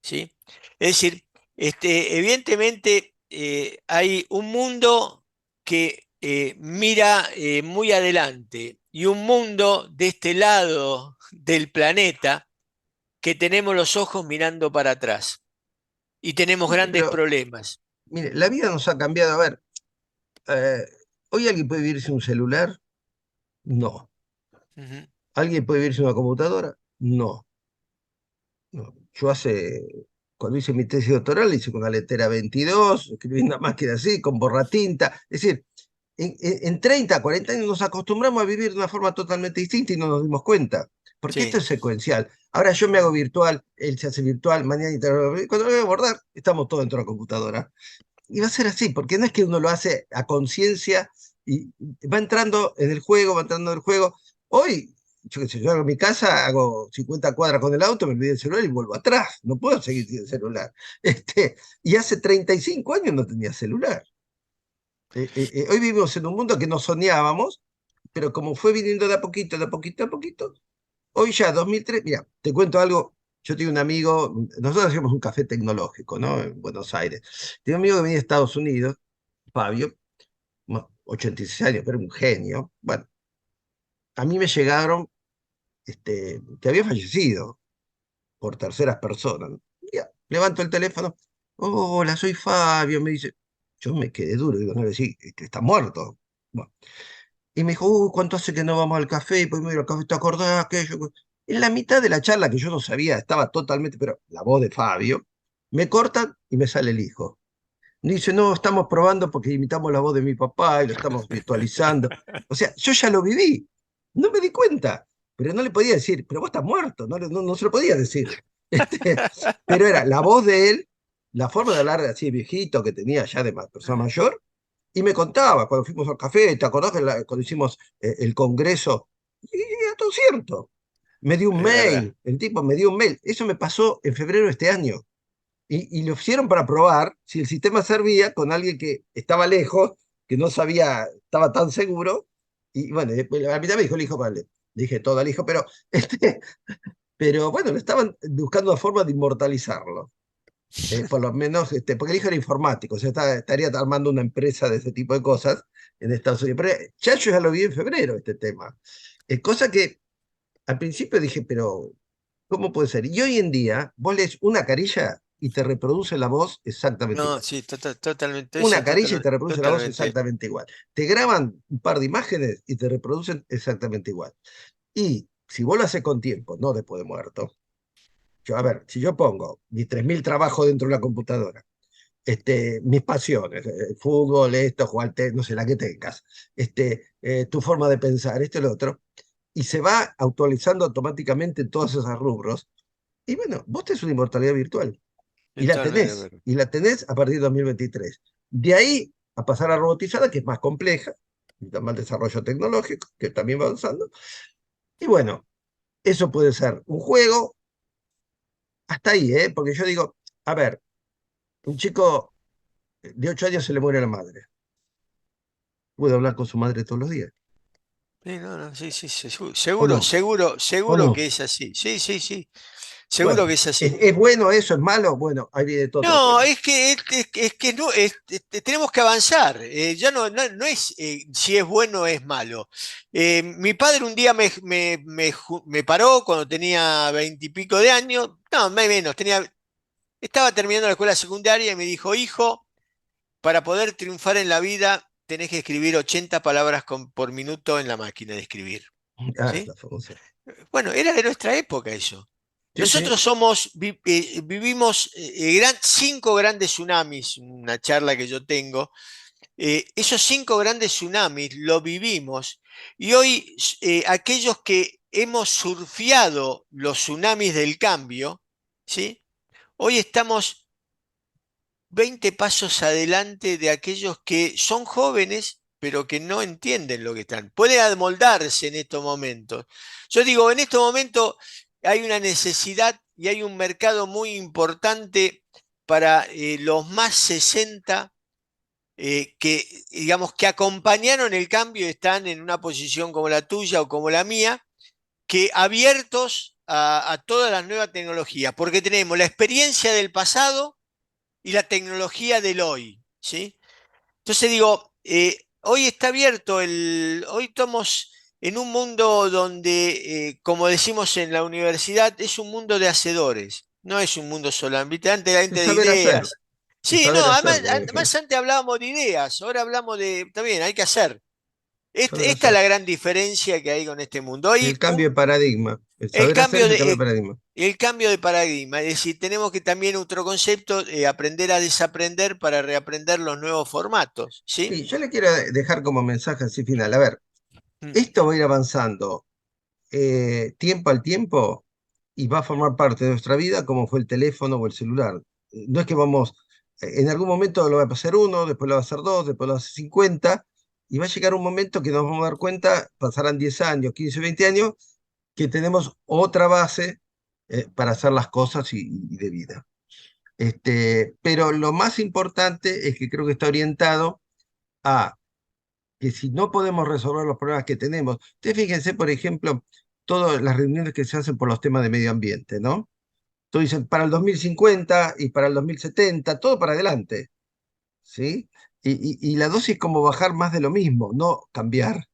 ¿sí? Es decir, evidentemente hay un mundo que mira muy adelante y un mundo de este lado del planeta que tenemos los ojos mirando para atrás y tenemos Sí, grandes pero problemas. mire, la vida nos ha cambiado. A ver, eh, ¿hoy alguien puede vivir sin un celular? No. Ujú. ¿Alguien puede vivir sin una computadora? No. No. Cuando hice mi tesis doctoral, la hice con una letera 22, escribí en una máquina así, con borratinta. Es decir, en 30, 40 años nos acostumbramos a vivir de una forma totalmente distinta y no nos dimos cuenta, porque esto Sí. es secuencial. Ahora yo me hago virtual, él se hace virtual, mañana cuando lo voy a abordar, estamos todos dentro de la computadora. Y va a ser así, porque no es que uno lo hace a conciencia y va entrando en el juego, va entrando en el juego. Hoy yo qué sé, yo hago mi casa, hago 50 cuadras con el auto, me olvidé el celular y vuelvo atrás. No puedo seguir sin el celular. Y hace 35 años no tenía celular. Hoy vivimos en un mundo que no soñábamos, pero como fue viniendo de a poquito, de a poquito, de a poquito, hoy ya, 2003, mira, te cuento algo. Yo tengo un amigo, nosotros hacíamos un café tecnológico, ¿no? En Buenos Aires. Tengo un amigo que venía de Estados Unidos, Fabio, 86 años, pero un genio. Bueno, a mí me llegaron que había fallecido por terceras personas, ¿no? Ya, levanto el teléfono, hola, soy Fabio, me dice, yo me quedé duro, digo, no le decía, está muerto. Bueno, y me dijo, ¿cuánto hace que no vamos al café? Y pues mira, el café, ¿te acordás? Aquello. En la mitad de la charla, que yo no sabía, estaba totalmente, pero la voz de Fabio, me cortan y me sale el hijo. Dice, no, estamos probando porque imitamos la voz de mi papá y lo estamos virtualizando. O sea, yo ya lo viví, no me di cuenta, pero no le podía decir, pero vos estás muerto, no se lo podía decir. Este, pero era la voz de él, la forma de hablar así viejito que tenía ya de persona mayor, y me contaba cuando fuimos al café, ¿te acordás que cuando hicimos el congreso? Y era todo cierto. Me dio un Es verdad. mail, el tipo me dio un mail. Eso me pasó en febrero de este año y lo hicieron para probar si el sistema servía con alguien que estaba lejos, que no sabía, estaba tan seguro. Y bueno, después, a mitad me dijo el hijo, vale, le dije todo al hijo, pero, pero bueno, le estaban buscando una forma de inmortalizarlo. Por lo menos, porque el hijo era informático, o sea, estaría armando una empresa de ese tipo de cosas en Estados Unidos. Pero ya yo ya lo vi en febrero, este tema. Cosa que al principio dije, pero ¿cómo puede ser? Y hoy en día, vos lees una carilla y te reproduce la voz exactamente No, igual. sí, totalmente, Una carilla y te reproduce la voz totalmente. exactamente igual. Te graban un par de imágenes y te reproducen exactamente igual. Y si vos lo haces con tiempo, no después de muerto. Yo, a ver, si yo pongo mis 3.000 trabajos dentro de la computadora, mis pasiones, fútbol, esto, jugar no sé, la que tengas, tu forma de pensar, esto y lo otro, y se va actualizando automáticamente en todos esos rubros. Y bueno, vos tenés una inmortalidad virtual Es totalmente de acuerdo. y la tenés a partir de 2023. De ahí a pasar a robotizada, que es más compleja, y más desarrollo tecnológico, que también va avanzando. Y bueno, eso puede ser un juego, hasta ahí, ¿eh? Porque yo digo, a ver, un chico de 8 años se le muere la madre. Puede hablar con su madre todos los días. Sí, no, no, sí, sí, sí, ¿O seguro, no? seguro, ¿O seguro no? que es así. Sí, sí, sí, seguro Bueno, que es así. es bueno eso? ¿Es malo? Bueno, ahí viene todo otro No, tema. es que no, tenemos que avanzar. Ya no es si es bueno o es malo. Mi padre un día me paró cuando tenía 20 y pico de años, no, más o menos, estaba terminando la escuela secundaria y me dijo, hijo, para poder triunfar en la vida tenés que escribir 80 palabras por minuto en la máquina de escribir. Ah, ¿Sí? la famosa. Bueno, era de nuestra época eso. Sí, sí. Nosotros vivimos 5 grandes tsunamis, una charla que yo tengo. Esos 5 grandes tsunamis lo vivimos y hoy aquellos que hemos surfeado los tsunamis del cambio, ¿sí? Hoy estamos 20 pasos adelante de aquellos que son jóvenes, pero que no entienden lo que están. Pueden amoldarse en estos momentos. Yo digo, en estos momentos hay una necesidad y hay un mercado muy importante para los más 60 que, digamos, que acompañaron el cambio y están en una posición como la tuya o como la mía, que abiertos a todas las nuevas tecnologías, porque tenemos la experiencia del pasado y la tecnología del hoy, ¿sí? Entonces digo, hoy está abierto hoy estamos en un mundo donde, como decimos en la universidad, es un mundo de hacedores, no es un mundo solamente De de saber hacer, ideas. de Sí, no, saber hacer, además antes hablábamos de ideas, ahora hablamos de, está bien, hay que hacer. saber Esta es hacer. la gran diferencia que hay con este mundo. El cambio de paradigma. El El saber hacer cambio es el de, cambio de paradigma. el cambio de paradigma, es decir, tenemos que también otro concepto, aprender a desaprender para reaprender los nuevos formatos, ¿sí? Sí, yo le quiero dejar como mensaje así final. A ver, Mm, esto va a ir avanzando tiempo al tiempo y va a formar parte de nuestra vida como fue el teléfono o el celular. No es que vamos, en algún momento lo va a pasar uno, después lo va a hacer dos, después lo va a hacer 50, y va a llegar un momento que nos vamos a dar cuenta, pasarán 10 años, 15, 20 años, que tenemos otra base para hacer las cosas y de vida. Pero lo más importante es que creo que está orientado a que si no podemos resolver los problemas que tenemos, ustedes fíjense, por ejemplo, todas las reuniones que se hacen por los temas de medio ambiente, ¿no? Entonces dicen para el 2050 y para el 2070, todo para adelante, ¿sí? Y la dosis es como bajar más de lo mismo, no cambiar.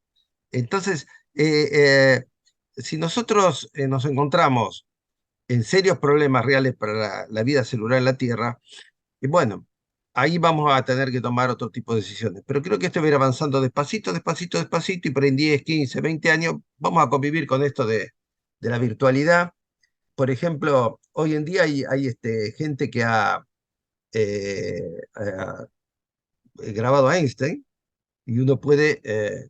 Entonces, eh, eh, si nosotros nos encontramos en serios problemas reales para la vida celular en la Tierra, y bueno, ahí vamos a tener que tomar otro tipo de decisiones. Pero creo que esto va a ir avanzando despacito, despacito, despacito, y por en 10, 15, 20 años vamos a convivir con esto de la virtualidad. Por ejemplo, hoy en día hay gente que ha grabado a Einstein y uno puede,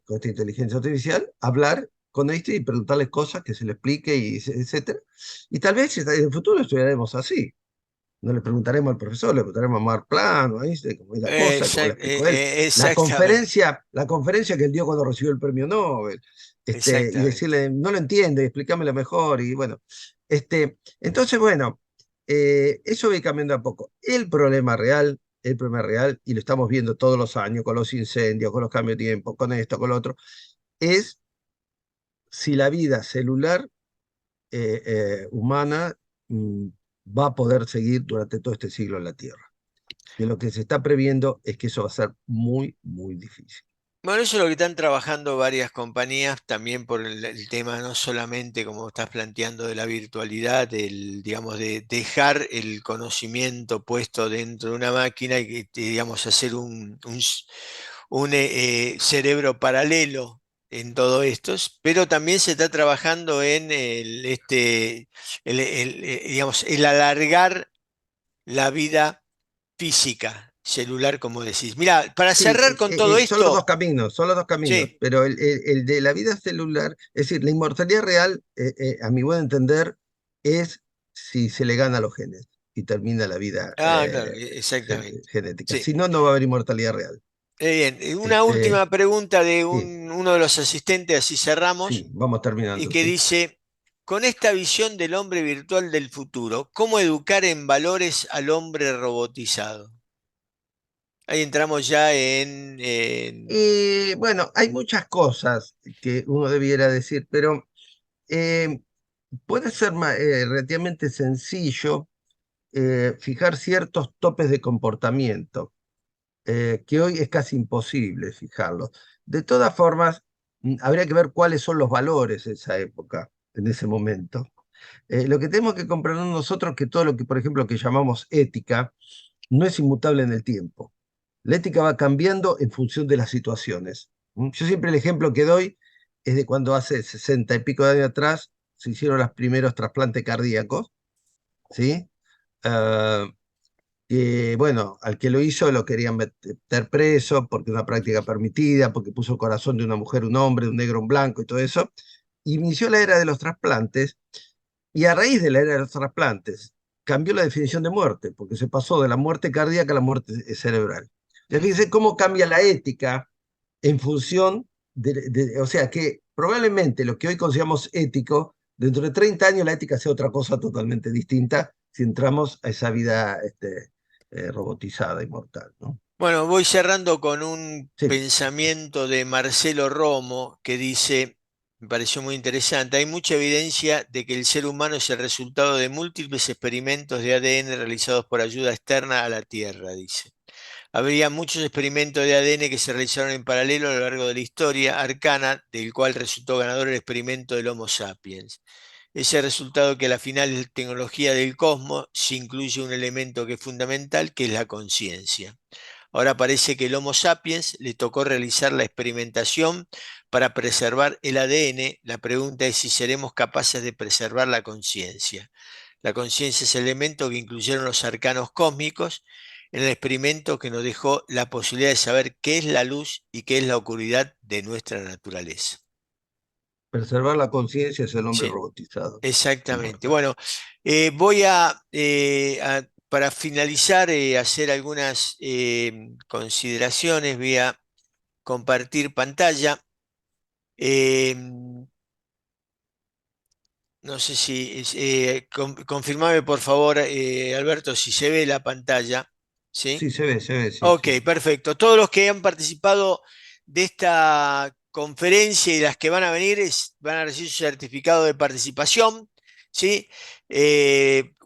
con esta inteligencia artificial, hablar con Einstein y preguntarle cosas que se le explique, y, etcétera. Y tal vez en el futuro estudiaremos así. No le preguntaremos al profesor, le preguntaremos a Mark Plan o a Einstein, cómo es la cosa, cómo la explicó él. Exactamente, La conferencia que él dio cuando recibió el premio Nobel, y exactamente. decirle, no lo entiende, explícamelo mejor, y bueno. Entonces, bueno, eso va cambiando a poco. El problema real, y lo estamos viendo todos los años con los incendios, con los cambios de tiempo, con esto, con lo otro, es si la vida celular humana mm, va a poder seguir durante todo este siglo en la Tierra. Que lo que se está previendo es que eso va a ser muy, muy difícil. Bueno, eso es lo que están trabajando varias compañías también por el tema, no solamente como estás planteando de la virtualidad, digamos, de dejar el conocimiento puesto dentro de una máquina y que, digamos, hacer un cerebro paralelo en todo esto, pero también se está trabajando en digamos, el alargar la vida física, celular, como decís. Mira, para Sí, cerrar con todo esto, son los dos caminos, sí. pero el de la vida celular, es decir, la inmortalidad real, a mi buen entender, es si se le gana a los genes y termina la vida Ah, claro, exactamente. genética. Sí. Si no, no va a haber inmortalidad real. Bien, una Este, última pregunta de sí, uno de los asistentes, así cerramos, sí, vamos y terminando, que sí. dice, con esta visión del hombre virtual del futuro, ¿cómo educar en valores al hombre robotizado? Ahí entramos ya Bueno, hay muchas cosas que uno debiera decir, pero eh, puede ser relativamente sencillo fijar ciertos topes de comportamiento, que hoy es casi imposible fijarlos. De todas formas, habría que ver cuáles son los valores de esa época, en ese momento. Lo que tenemos que comprender nosotros es que todo lo que, por ejemplo, que llamamos ética, no es inmutable en el tiempo. La ética va cambiando en función de las situaciones. Yo siempre el ejemplo que doy es de cuando hace 60 y pico de años atrás se hicieron los primeros trasplantes cardíacos, ¿sí? Ah, que, bueno, al que lo hizo lo querían meter preso porque es una práctica permitida, porque puso el corazón de una mujer, un hombre, un negro, un blanco y todo eso. Inició la era de los trasplantes, y a raíz de la era de los trasplantes cambió la definición de muerte, porque se pasó de la muerte cardíaca a la muerte cerebral. Entonces, fíjense cómo cambia la ética en función o sea, que probablemente lo que hoy consideramos ético, dentro de 30 años la ética sea otra cosa totalmente distinta si entramos a esa vida robotizada y mortal, ¿no? bueno, voy cerrando con un Sí, pensamiento de Marcelo Romo que dice, me pareció muy interesante, hay mucha evidencia de que el ser humano es el resultado de múltiples experimentos de ADN realizados por ayuda externa a la Tierra, dice. Habría muchos experimentos de ADN que se realizaron en paralelo a lo largo de la historia arcana, del cual resultó ganador el experimento del Homo sapiens. Ese resultado que a la final es la tecnología del cosmos, se incluye un elemento que es fundamental, que es la conciencia. Ahora parece que el Homo sapiens le tocó realizar la experimentación para preservar el ADN. La pregunta es si seremos capaces de preservar la conciencia. La conciencia es el elemento que incluyeron los arcanos cósmicos en el experimento que nos dejó la posibilidad de saber qué es la luz y qué es la oscuridad de nuestra naturaleza. preservar la conciencia es el hombre Sí, robotizado, exactamente. inmortal. Bueno, voy para finalizar, hacer algunas consideraciones. Voy a compartir pantalla. Eh, No sé si, confirmame por favor, Alberto, si se ve la pantalla. ¿Sí? Sí, se ve, sí, Ok, sí. perfecto. Todos los que han participado de esta conferencia y las que van a venir van a recibir su certificado de participación, ¿sí?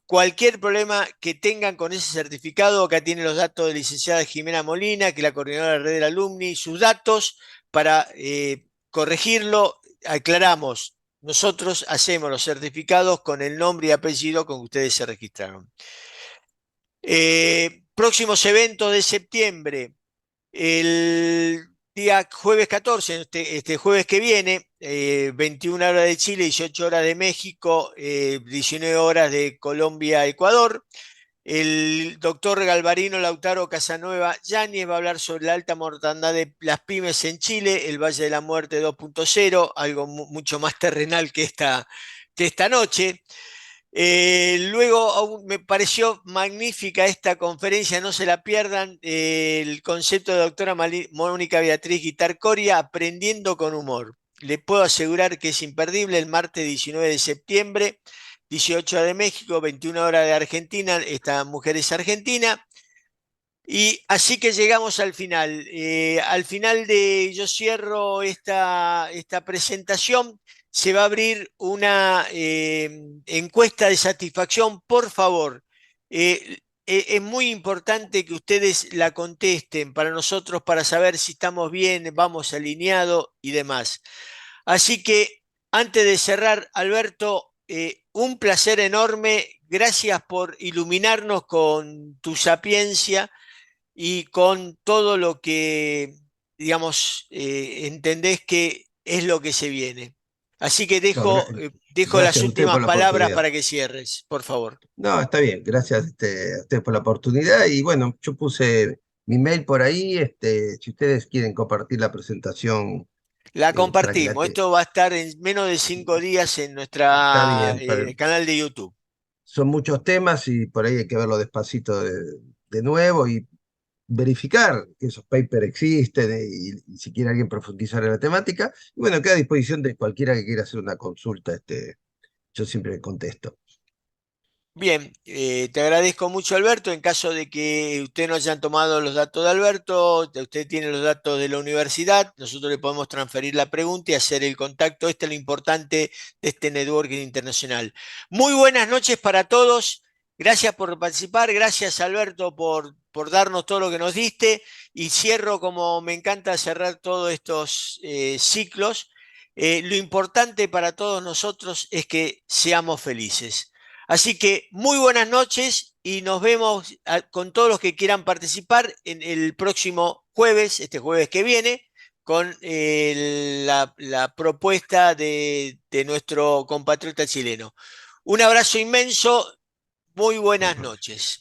Cualquier problema que tengan con ese certificado, acá tienen los datos de licenciada Jimena Molina, que es la coordinadora de la red del alumni, sus datos para corregirlo. Aclaramos, nosotros hacemos los certificados con el nombre y apellido con que ustedes se registraron. Próximos eventos de septiembre. El día jueves 14, este jueves que viene, 21 horas de Chile, 18 horas de México, 19 horas de Colombia, Ecuador. El doctor Galvarino Lautaro Casanueva Yáñez va a hablar sobre la alta mortandad de las pymes en Chile, el Valle de la Muerte 2.0, algo mucho más terrenal que esta noche. Luego me pareció magnífica esta conferencia, no se la pierdan, el concepto de doctora Mónica Beatriz Guitarcoria, Aprendiendo con Humor. Le puedo asegurar que es imperdible el martes 19 de septiembre, 18 horas de México, 21 horas de Argentina, esta mujer es argentina. Y así que llegamos al final. Al final yo cierro esta presentación. Se va a abrir una encuesta de satisfacción. Por favor, es muy importante que ustedes la contesten para nosotros, para saber si estamos bien, vamos alineados y demás. Así que antes de cerrar, Alberto, un placer enorme. Gracias por iluminarnos con tu sapiencia y con todo lo que, digamos, entendés que es lo que se viene. Así que No, dejo las gracias a usted por últimas la palabras oportunidad. para que cierres, por favor. No, está bien, gracias a usted por la oportunidad. Y bueno, yo puse mi mail por ahí. Si ustedes quieren compartir la presentación La para que la compartimos. Esto va a estar en menos de 5 días en está nuestra bien. canal de YouTube. Son muchos temas y por ahí hay que verlo despacito de nuevo y verificar que esos papers existen y si quiere alguien profundizar en la temática. Y bueno, queda a disposición de cualquiera que quiera hacer una consulta. Yo siempre contesto. Bien, te agradezco mucho, Alberto. En caso de que usted no hayan tomado los datos de Alberto, usted tiene los datos de la universidad, nosotros le podemos transferir la pregunta y hacer el contacto. Este es lo importante de este networking internacional. Muy buenas noches para todos. Gracias por participar. Gracias, Alberto, por darnos todo lo que nos diste. Y cierro como me encanta cerrar todos estos ciclos. Lo importante para todos nosotros es que seamos felices. Así que muy buenas noches y nos vemos con todos los que quieran participar en el próximo jueves, este jueves que viene, con la propuesta de nuestro compatriota chileno. Un abrazo inmenso, muy buenas noches.